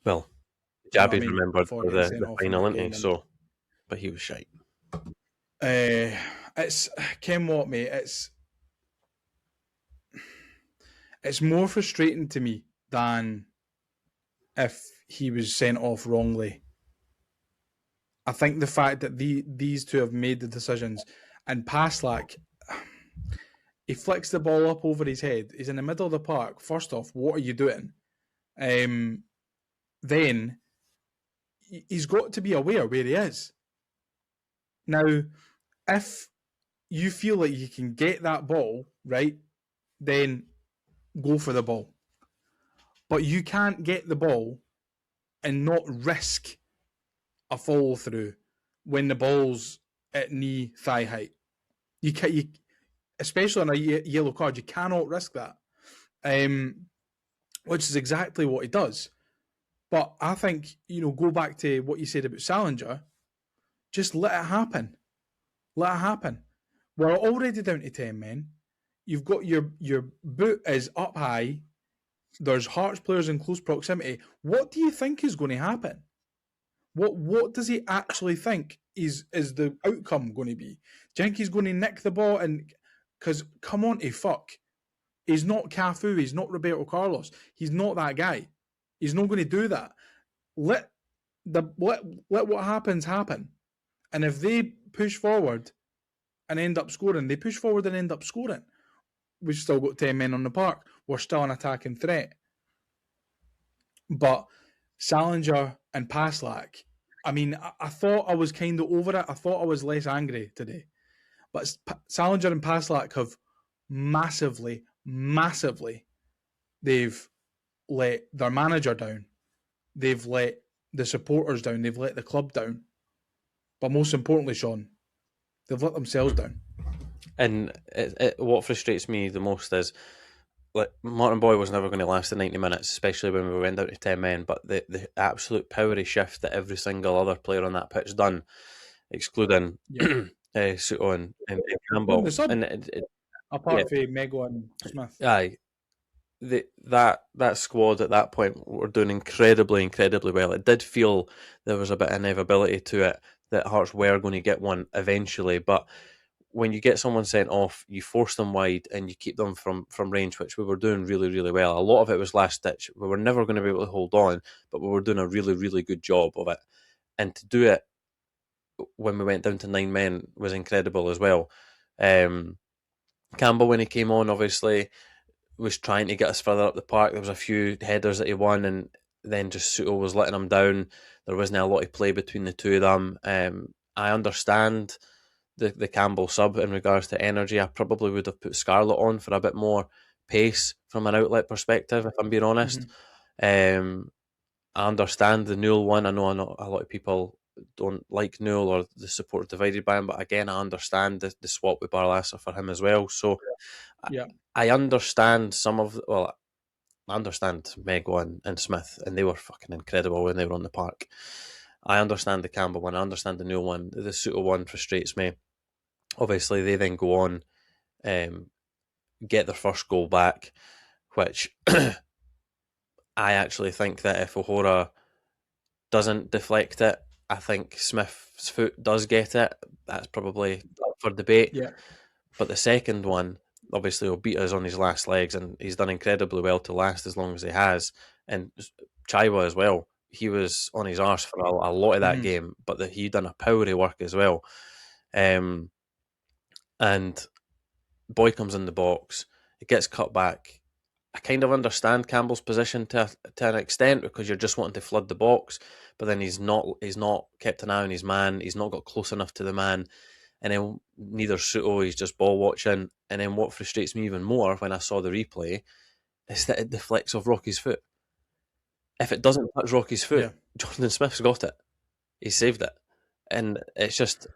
Well, You know what I Jabby's mean? remembered For for getting the sent off in final, that isn't he? game, So, but he was shite. It's Ken what, mate. It's more frustrating to me than if he was sent off wrongly. I think the fact that these two have made the decisions, and Paslak, he flicks the ball up over his head. He's in the middle of the park. First off, what are you doing? Then he's got to be aware where he is. Now, if you feel like you can get that ball, right, then go for the ball. But you can't get the ball and not risk a follow through when the ball's at knee thigh height. You especially on a yellow card, you cannot risk that. Which is exactly what he does. But I think, go back to what you said about Salinger. Just let it happen. Let it happen. We're already down to 10 men. You've got your boot is up high. There's Hearts players in close proximity. What do you think is going to happen? What does he actually think is the outcome going to be? Do you think he's going to nick the ball? And because come on, fuck. He's not Cafu. He's not Roberto Carlos. He's not that guy. He's not going to do that. Let what happens happen. And if they push forward and end up scoring, they push forward and end up scoring. We've still got 10 men on the park. We're still an attacking threat. But Salinger and Paslak, I mean, I thought I was kind of over it. I thought I was less angry today. But Salinger and Paslak have massively, they've let their manager down. They've let the supporters down. They've let the club down. But most importantly, Shaun, they've let themselves down. And what frustrates me the most is, like, Martin Boy was never going to last the 90 minutes, especially when we went down to 10 men, but the absolute powery shift that every single other player on that pitch done, excluding Soto and Campbell. Apart from Mego and Smith. Aye. That squad at that point were doing incredibly well. It did feel there was a bit of inevitability to it that Hearts were going to get one eventually, but when you get someone sent off, you force them wide and you keep them from range, which we were doing really well. A lot of it was last ditch. We were never going to be able to hold on, but we were doing a really good job of it. And to do it when we went down to 9 men was incredible as well. Campbell, when he came on, obviously was trying to get us further up the park. There was a few headers that he won, and then just Soto was letting him down. There wasn't a lot of play between the two of them. I understand the Campbell sub in regards to energy. I probably would have put Scarlett on for a bit more pace from an outlet perspective, if I'm being honest. I understand the Newell one. I know a lot of people don't like Newell or the support divided by him, but again, I understand the swap with Barlaser for him as well. So Yeah. I understand I understand Mego and Smith, and they were fucking incredible when they were on the park. I understand the Campbell one. I understand the Newell one. The Soto one frustrates me. Obviously, they then go on, get their first goal back, which I actually think that if O'Hora doesn't deflect it, I think Smith's foot does get it. That's probably up for debate. Yeah. But the second one, obviously, will beat us on his last legs, and he's done incredibly well to last as long as he has. And Chaiwa as well. He was on his arse for a lot of that game, but he done a power of work as well. And Boy comes in the box, it gets cut back. I kind of understand Campbell's position to an extent, because you're just wanting to flood the box, but then he's not kept an eye on his man. He's not got close enough to the man, and then neither Soto. He's just ball watching. And then what frustrates me even more when I saw the replay is that it deflects off Rocky's foot. If it doesn't touch Rocky's foot, Jordan Smith's got it. He saved it, and it's just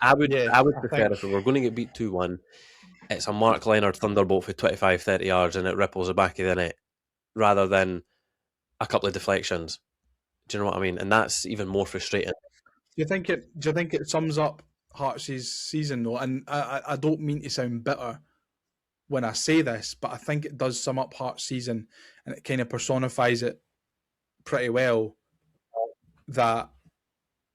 I would prefer if we were going to get beat 2-1. It's a Mark Leonard thunderbolt for 25-30 yards and it ripples the back of the net, rather than a couple of deflections. Do you know what I mean? And that's even more frustrating. Do you think it sums up Hearts' season though? And I don't mean to sound bitter when I say this, but I think it does sum up Hearts' season, and it kind of personifies it pretty well. That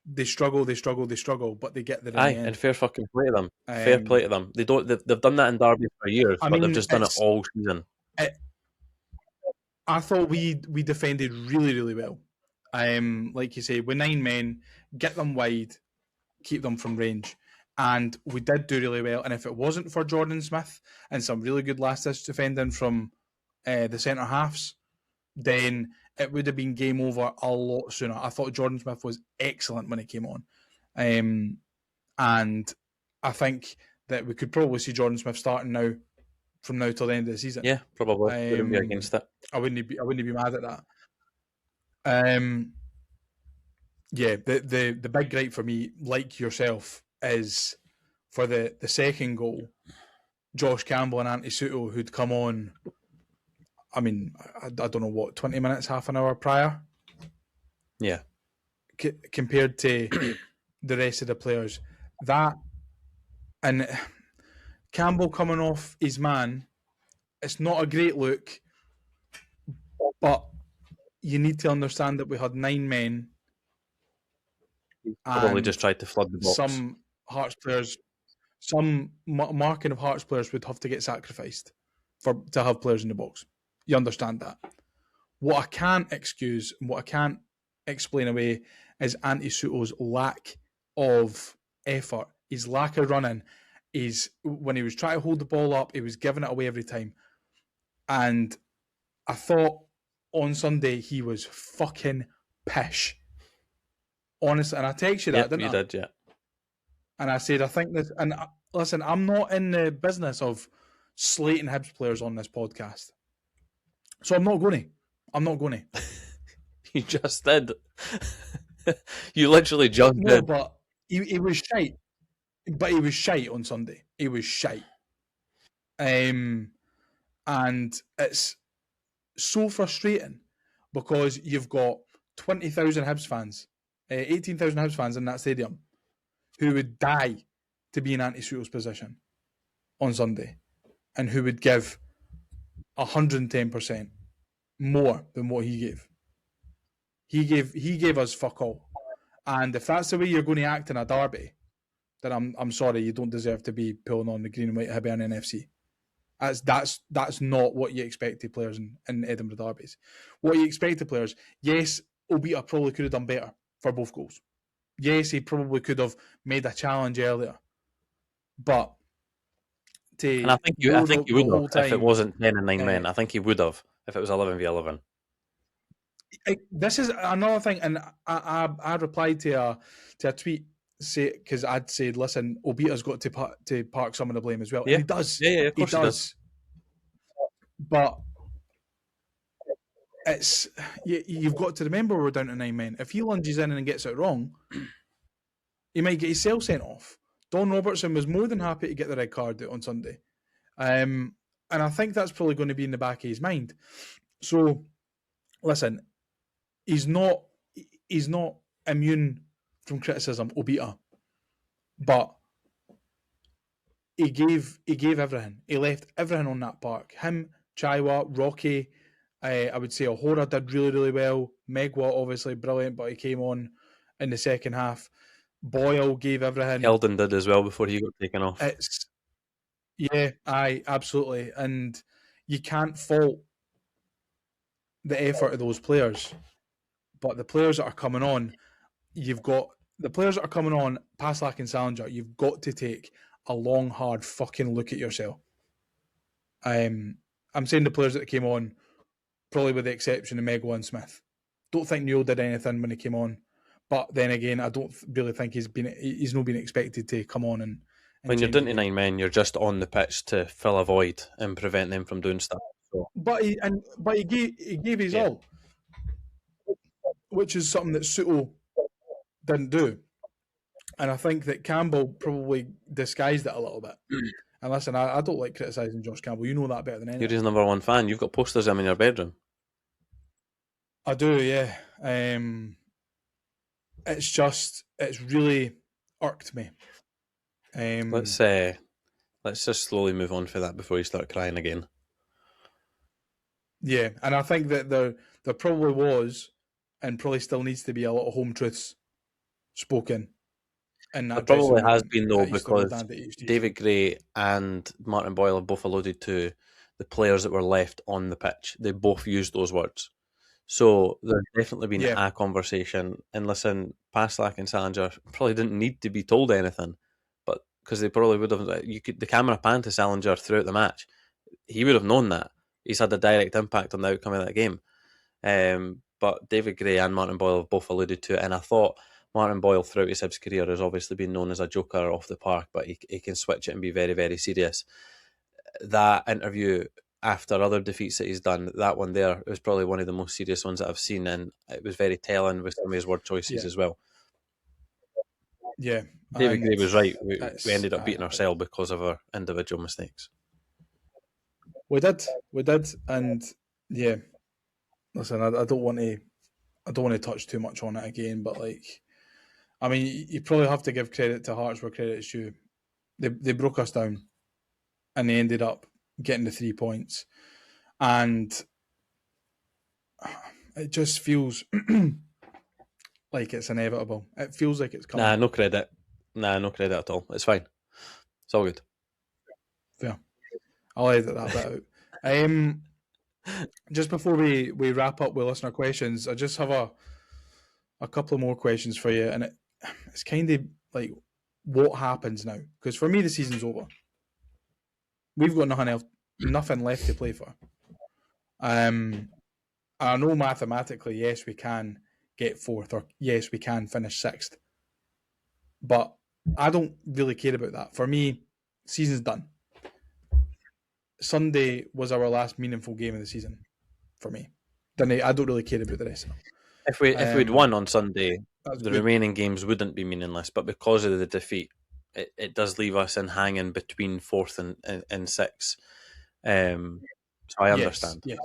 they struggle, but they get there in the end. And fair fucking play to them. Fair play to them. They've done that in Derby for years, but they've just done it all season. I thought we defended really, really well. Like you say, with 9 men, get them wide, keep them from range. And we did do really well. And if it wasn't for Jordan Smith and some really good last-ditch defending from the centre halves, then it would have been game over a lot sooner. I thought Jordan Smith was excellent when he came on. And I think that we could probably see Jordan Smith starting now, from now till the end of the season. Yeah, probably. Wouldn't be against it. I wouldn't be mad at that. Yeah, the big gripe for me, like yourself, is for the second goal, Josh Campbell and Antti Soto, who'd come on, I mean, I don't know what, 20 minutes, half an hour prior? Yeah. Compared to the rest of the players. That, and Campbell coming off his man, it's not a great look, but you need to understand that we had 9 men. Probably just tried to flood the box. Some Hearts players, some marking of Hearts players would have to get sacrificed to have players in the box. You understand that. What I can't excuse, what I can't explain away, is Antti Soto's lack of effort, his lack of running. When he was trying to hold the ball up, he was giving it away every time. And I thought on Sunday he was fucking pish. Honestly, and I texted you that, didn't I? You did, yeah. And I said, I think this, and listen, I'm not in the business of slating Hibs players on this podcast. So I'm not going to. You just did. You literally just No, did. but he was shite. But he was shite on Sunday. He was shite. And it's so frustrating because you've got 20,000 Hibs fans, 18,000 Hibs fans in that stadium who would die to be in Antti Soto's position on Sunday and who would give 110% more than what he gave. He gave us fuck all. And if that's the way you're going to act in a derby, then I'm sorry, you don't deserve to be pulling on the green and white Hibernian FC. That's not what you expect of players in Edinburgh derbies. What you expect of players, yes, Obita probably could have done better for both goals. Yes, he probably could have made a challenge earlier. But and I think you would have if it wasn't 10 and 9 men. I think he would have if it was 11v11. This is another thing, and I replied to a tweet say, because I'd say, listen, Obita's got to park some of the blame as well, Yeah. and he does. Yeah, of course he does. But it's you've got to remember we're down to 9 men. If he lunges in and gets it wrong, he might get himself sent off. Don Robertson was more than happy to get the red card on Sunday, and I think that's probably going to be in the back of his mind. So, listen, he's not immune from criticism, Obita, but he gave everything. He left everything on that park. Him, Chaiwa, Rocky, I would say O'Hora did really, really well. Megwa, obviously brilliant, but he came on in the second half. Boyle gave everything. Eldon did as well before he got taken off. Absolutely. And you can't fault the effort of those players. But the players that are coming on, Paslak and Salinger, you've got to take a long, hard fucking look at yourself. I'm saying the players that came on, probably with the exception of Megwa and Smith. Don't think Newell did anything when he came on. But then again, I don't really think he's not been expected to come on and when you're down to 9 men, you're just on the pitch to fill a void and prevent them from doing stuff. So. But he gave his all, which is something that Soto didn't do. And I think that Campbell probably disguised it a little bit. And listen, I don't like criticising Josh Campbell. You know that better than anyone. You're his number one fan. You've got posters of him in your bedroom. I do, yeah. It's really irked me. Let's just slowly move on for that before you start crying again. Yeah, and I think that there probably was, and probably still needs to be, a lot of home truths spoken. And there probably has been though, because David Gray and Martin Boyle have both alluded to the players that were left on the pitch. They both used those words. So there's definitely been a conversation. And listen, Paslak and Salinger probably didn't need to be told anything, but because they probably would have. The camera panned to Salinger throughout the match. He would have known that. He's had a direct impact on the outcome of that game. But David Gray and Martin Boyle have both alluded to it, and I thought Martin Boyle throughout his Hibs career has obviously been known as a joker off the park, but he can switch it and be very, very serious. That interview after other defeats that he's done, that one there was probably one of the most serious ones that I've seen, and it was very telling with some of his word choices as well. Yeah, David Gray was right. We ended up beating ourselves because of our individual mistakes. We did, and yeah. Listen, I don't want to touch too much on it again, but I mean, you probably have to give credit to Hearts where credit is due. They broke us down, and they ended up getting the 3 points, and it just feels like it's inevitable. It feels like it's coming. No credit at all. It's fine. It's all good. Fair. I'll edit that bit out. Just before we wrap up with listener questions, I just have a couple more questions for you, and it's kind of like, what happens now? Because for me, the season's over. We've got nothing left to play for. I know mathematically, yes, we can get fourth, or yes, we can finish sixth, but I don't really care about that. For me, season's done. Sunday was our last meaningful game of the season for me. I don't really care about the rest of them. If we'd won on Sunday, the good. remaining games wouldn't be meaningless. But because of the defeat, it does leave us in hanging between fourth and sixth. So I understand. Yes,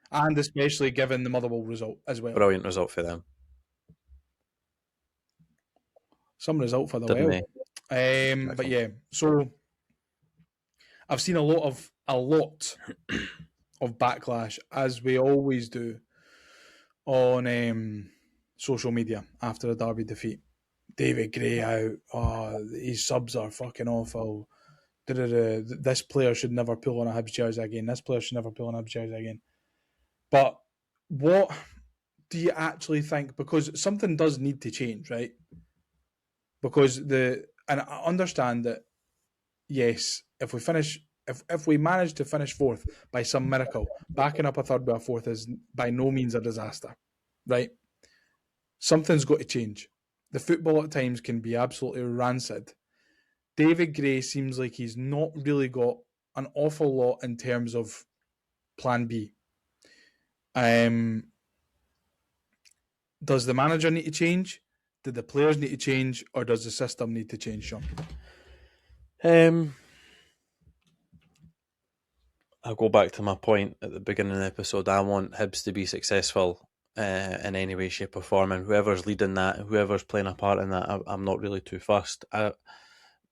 and especially given the Motherwell result as well. Brilliant result for them. Some result for the well. But yeah, so I've seen a lot of backlash, as we always do, on social media after a Derby defeat. David Gray out. Oh, his subs are fucking awful. This player should never pull on a Hibs jersey again. This player should never pull on a Hibs jersey again. But what do you actually think? Because something does need to change, right? Because and I understand that, yes, if we manage to finish fourth by some miracle, backing up a third by a fourth is by no means a disaster, right? Something's got to change. the football at times can be absolutely rancid. David Gray seems like he's not really got an awful lot in terms of plan B. Does the manager need to change? Do the players need to change? Or does the system need to change, Shaun? I'll go back to my point at the beginning of the episode. I want Hibs to be successful in any way, shape or form, and whoever's leading that, whoever's playing a part in that, I'm not really too fussed.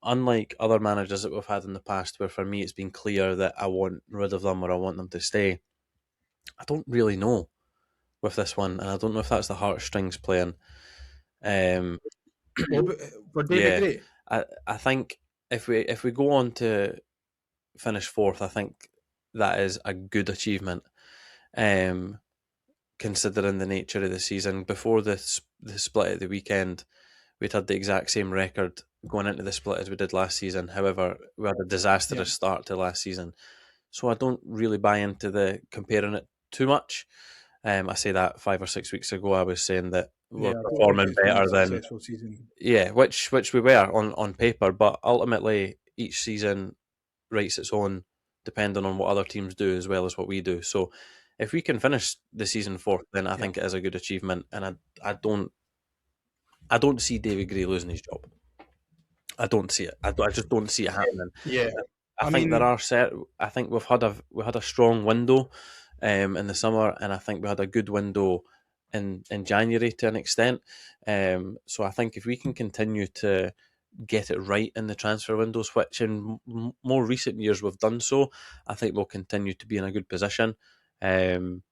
Unlike other managers that we've had in the past, where for me it's been clear that I want rid of them or I want them to stay, I don't really know with this one, and I don't know if that's the heartstrings playing. Well, for David Gray, I think if we go on to finish fourth, I think that is a good achievement, considering the nature of the season. Before the split at the weekend, we'd had the exact same record going into the split as we did last season. However, we had a disastrous start to last season, so I don't really buy into the comparing it too much. I say that 5 or 6 weeks ago, I was saying that we're performing better than which we were on paper, but ultimately each season writes its own, depending on what other teams do as well as what we do. So if we can finish the season fourth, then I think it is a good achievement, and I don't see David Gray losing his job. I don't see it. I just don't see it happening. Yeah, I think we've had a strong window in the summer, and I think we had a good window in January to an extent. So I think if we can continue to get it right in the transfer windows, which in more recent years we've done so, I think we'll continue to be in a good position. And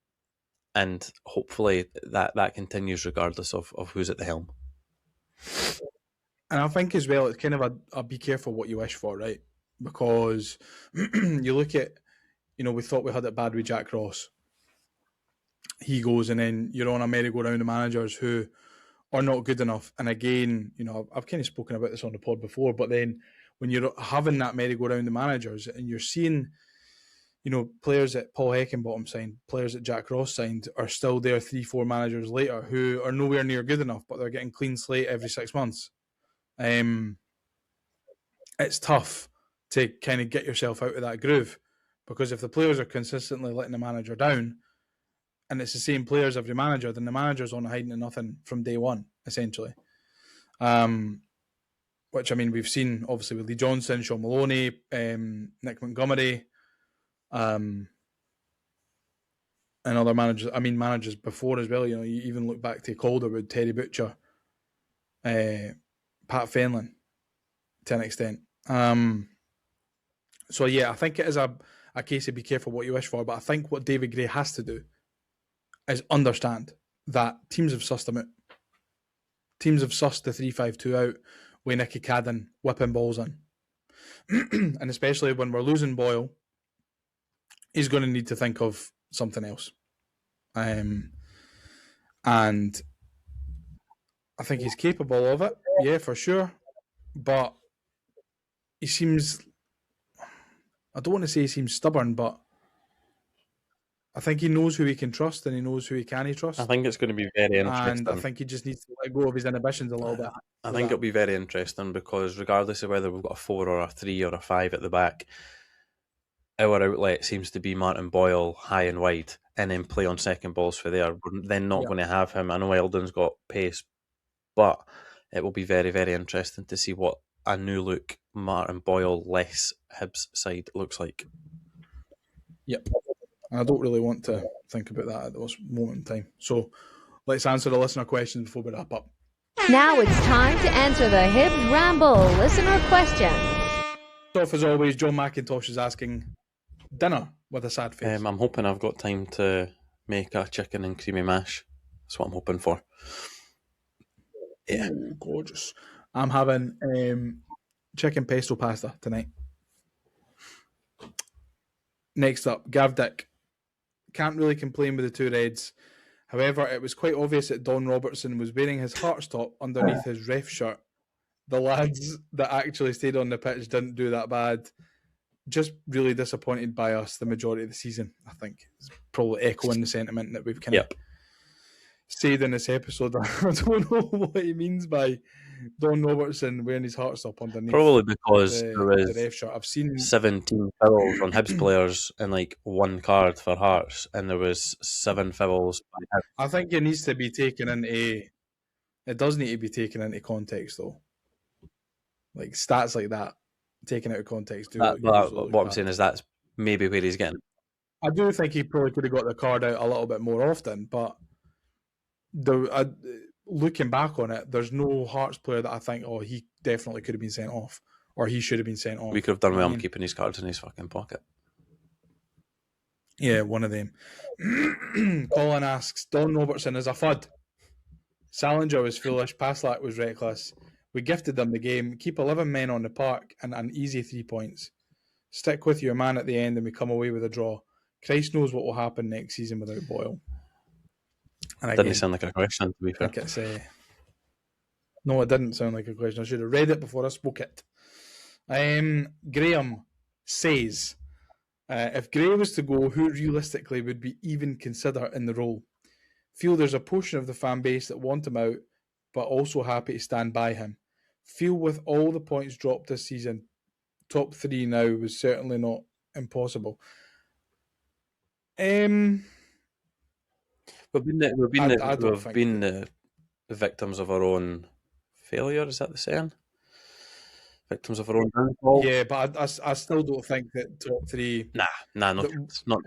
hopefully that continues regardless of who's at the helm. And I think as well, it's kind of a be careful what you wish for, right? Because you look at, we thought we had it bad with Jack Ross. He goes, and then you're on a merry-go-round of managers who are not good enough. And again, I've kind of spoken about this on the pod before, but then when you're having that merry-go-round of managers and you're seeing, players that Paul Heckenbottom signed, players that Jack Ross signed are still there 3-4 managers later who are nowhere near good enough, but they're getting clean slate every 6 months. It's tough to kind of get yourself out of that groove, because if the players are consistently letting the manager down and it's the same players every manager, then the manager's on hiding to nothing from day one, essentially. Which, we've seen obviously with Lee Johnson, Shaun Maloney, Nick Montgomery, and other managers. Managers before as well. You even look back to Calderwood, Terry Butcher, Pat Fenlon, to an extent. So yeah, I think it is a case of be careful what you wish for. But I think what David Gray has to do is understand that teams have sussed him out. Teams have sussed the 3-5-2 out with Nicky Cadden whipping balls in. And especially when we're losing Boyle, he's going to need to think of something else. And I think he's capable of it, yeah, for sure. But he seems, I don't want to say he seems stubborn, but I think he knows who he can trust and he knows who he can't trust. I think it's going to be very interesting. And I think he just needs to let go of his inhibitions a little bit. I think it'll be very interesting because regardless of whether we've got a 4 or a 3 or a 5 at the back, our outlet seems to be Martin Boyle high and wide and then play on second balls for there. We're then not going to have him. I know Eldon's got pace, but it will be very, very interesting to see what a new look Martin Boyle less Hibs side looks like. Yep. I don't really want to think about that at this moment in time. So let's answer the listener questions before we wrap up. Now it's time to answer the Hibs Ramble listener questions. Off as always, John McIntosh is asking, dinner with a sad face. I'm hoping I've got time to make a chicken and creamy mash. That's what I'm hoping for. Yeah. Ooh, gorgeous. I'm having chicken pesto pasta tonight. Next up, Gav Dick. Can't really complain with the 2 reds. However, it was quite obvious that Don Robertson was wearing his Hearts top underneath his ref shirt. The lads that actually stayed on the pitch didn't do that bad. Just really disappointed by us the majority of the season, I think. It's probably echoing the sentiment that we've kind of said in this episode, I don't know what he means by Don Robertson wearing his hearts up underneath Probably because there the was ref shirt. I've seen 17 fouls on Hibs players and like 1 card for Hearts, and there was 7 fouls by Hibs. I think it needs to be taken into. It does need to be taken into context, though. Like stats like that, taken out of context. What I'm saying is that's maybe where he's getting. I do think he probably could have got the card out a little bit more often, but looking back on it, there's no Hearts player that I think, oh, he definitely could have been sent off, or he should have been sent off. We could have done well in keeping his cards in his fucking pocket. Yeah, one of them. Colin asks, Don Robertson is a fud. Salinger was foolish. Paslak was reckless. We gifted them the game. Keep 11 men on the park and an easy 3 points. Stick with your man at the end and we come away with a draw. Christ knows what will happen next season without Boyle. And Didn't sound like a question, to be fair. No, it didn't sound like a question. I should have read it before I spoke it. Graham says, if Gray was to go, who realistically would be even consider in the role? Feel there's a portion of the fan base that want him out, but also happy to stand by him. Feel with all the points dropped this season, top 3 now was certainly not impossible. We've been the victims of our own failure. Is that the saying? Victims of our own downfall. Yeah, but I still don't think that top 3.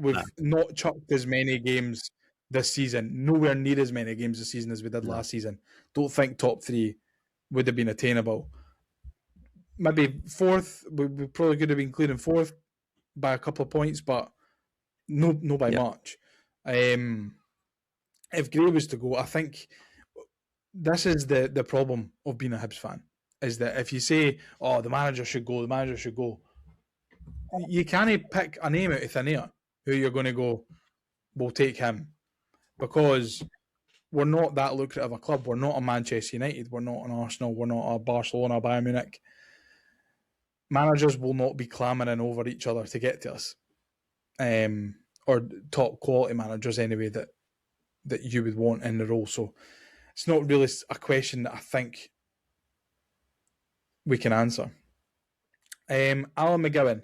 We've not chucked as many games this season. Nowhere near as many games this season as we did last season. Don't think top 3 would have been attainable. Maybe 4th. We probably could have been clearing 4th by a couple of points, but no by much. If Gray was to go, I think this is the problem of being a Hibs fan, is that if you say, oh, the manager should go, you can't pick a name out of thin air who you're going to go, we'll take him. Because we're not that lucrative a club. We're not a Manchester United. We're not an Arsenal. We're not a Barcelona, Bayern Munich. Managers will not be clamouring over each other to get to us. Or top quality managers anyway that you would want in the role. So it's not really a question that I think we can answer. Alan McGowan,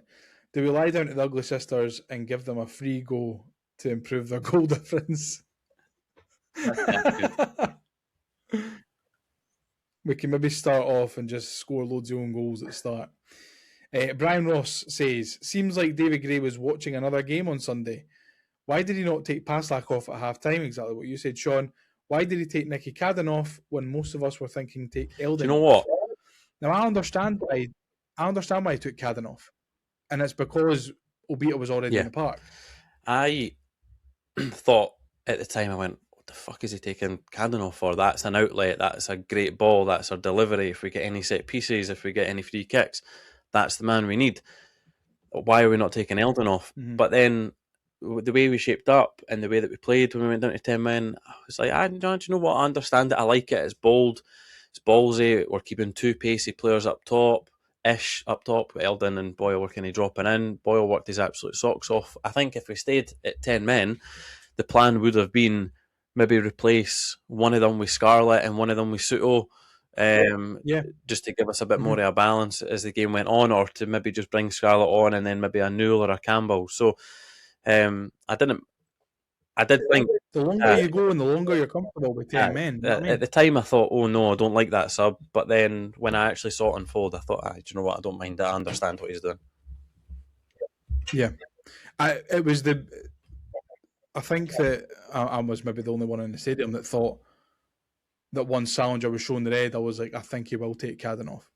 do we lie down to the Ugly Sisters and give them a free go to improve their goal difference? We can maybe start off and just score loads of own goals at the start. Brian Ross says, seems like David Gray was watching another game on Sunday. Why did he not take Paslak off at half-time? Exactly what you said, Shaun. Why did he take Nicky Cadden off when most of us were thinking take Eldon? Do you know what? Now, I understand why he took Cadden off. And it's because Obita was already in the park. I thought at the time, I went, what the fuck is he taking Cadden off for? That's an outlet. That's a great ball. That's our delivery. If we get any set pieces, if we get any free kicks, that's the man we need. Why are we not taking Eldon off? Mm-hmm. But then the way we shaped up and the way that we played when we went down to 10 men, I was like, do you know what? I understand it. I like it. It's bold. It's ballsy. We're keeping 2 pacey players up top. Eldon and Boyle were kind of dropping in. Boyle worked his absolute socks off. I think if we stayed at 10 men, the plan would have been maybe replace one of them with Scarlett and one of them with Soto, just to give us a bit more of a balance as the game went on, or to maybe just bring Scarlett on and then maybe a Newell or a Campbell. So I did think the longer you go and the longer you're comfortable with 10 men. You know what I mean? At the time I thought, oh no, I don't like that sub. But then when I actually saw it unfold, I thought, do you know what? I don't mind that. I understand what he's doing. Yeah. I think that I was maybe the only one in the stadium that thought that once Salinger was shown the red, I was like, I think he will take Cadden off.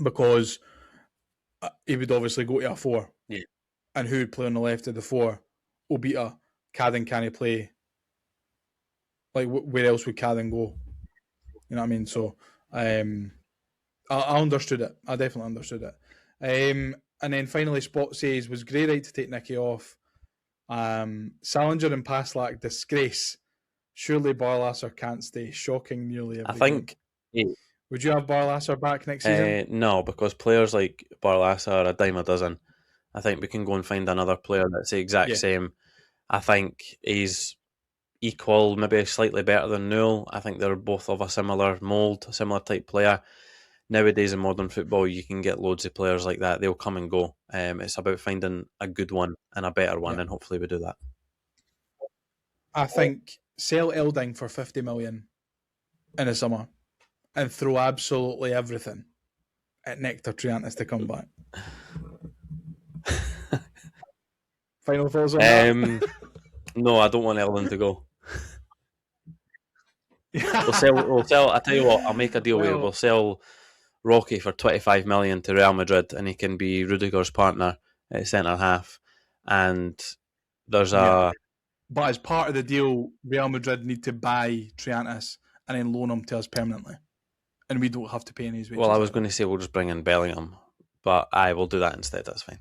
Because he would obviously go to a 4. Yeah. And who would play on the left of the 4? Obita. Cadden can't play. Like, where else would Cadden go? You know what I mean? So, I understood it. I definitely understood it. And then finally, Spot says, was Gray right to take Nicky off? Salinger and Paslak, disgrace. Surely Barlasser can't stay. Shocking nearly every I think... game. Would you have Barlasser back next season? No, because players like Barlasser are a dime a dozen. I think we can go and find another player that's the exact same. I think he's equal, maybe slightly better than Newell. I think they're both of a similar mould, a similar type player. Nowadays in modern football, you can get loads of players like that. They'll come and go. It's about finding a good one and a better one, and hopefully we do that. I think sell Elding for 50 million in the summer and throw absolutely everything at Nectar Triantis to come back. Final thoughts on that? No, I don't want Eldon to go. We'll sell. I tell you what, I'll make a deal with you. We'll sell Rocky for 25 million to Real Madrid, and he can be Rudiger's partner at centre half. And there's a. But as part of the deal, Real Madrid need to buy Triantis and then loan him to us permanently, and we don't have to pay any wages. Well, I was going to say we'll just bring in Bellingham, but I will do that instead. That's fine.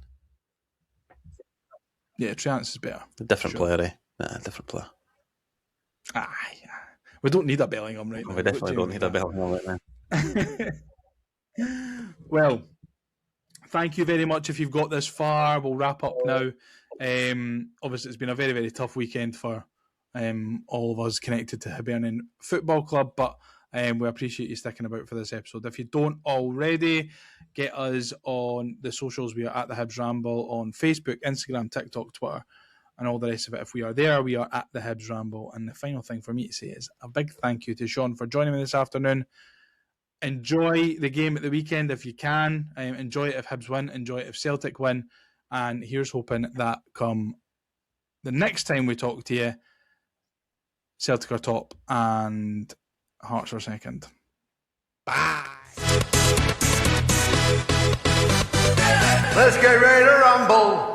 Yeah, Triantis is better. A different player, eh? Nah, different player. We don't need a Bellingham right now. We definitely don't need a Bellingham right now. Well, thank you very much if you've got this far. We'll wrap up now. Obviously, it's been a very, very tough weekend for all of us connected to Hibernian Football Club, but we appreciate you sticking about for this episode. If you don't already, get us on the socials. We are at the Hibs Ramble on Facebook, Instagram, TikTok, Twitter, and all the rest of it. If we are there, we are at the Hibs Ramble. And the final thing for me to say is a big thank you to Shaun for joining me this afternoon. Enjoy the game at the weekend if you can. Enjoy it if Hibs win. Enjoy it if Celtic win. And here's hoping that come the next time we talk to you, Celtic are top and Hearts are second. Bye. Let's get ready to rumble.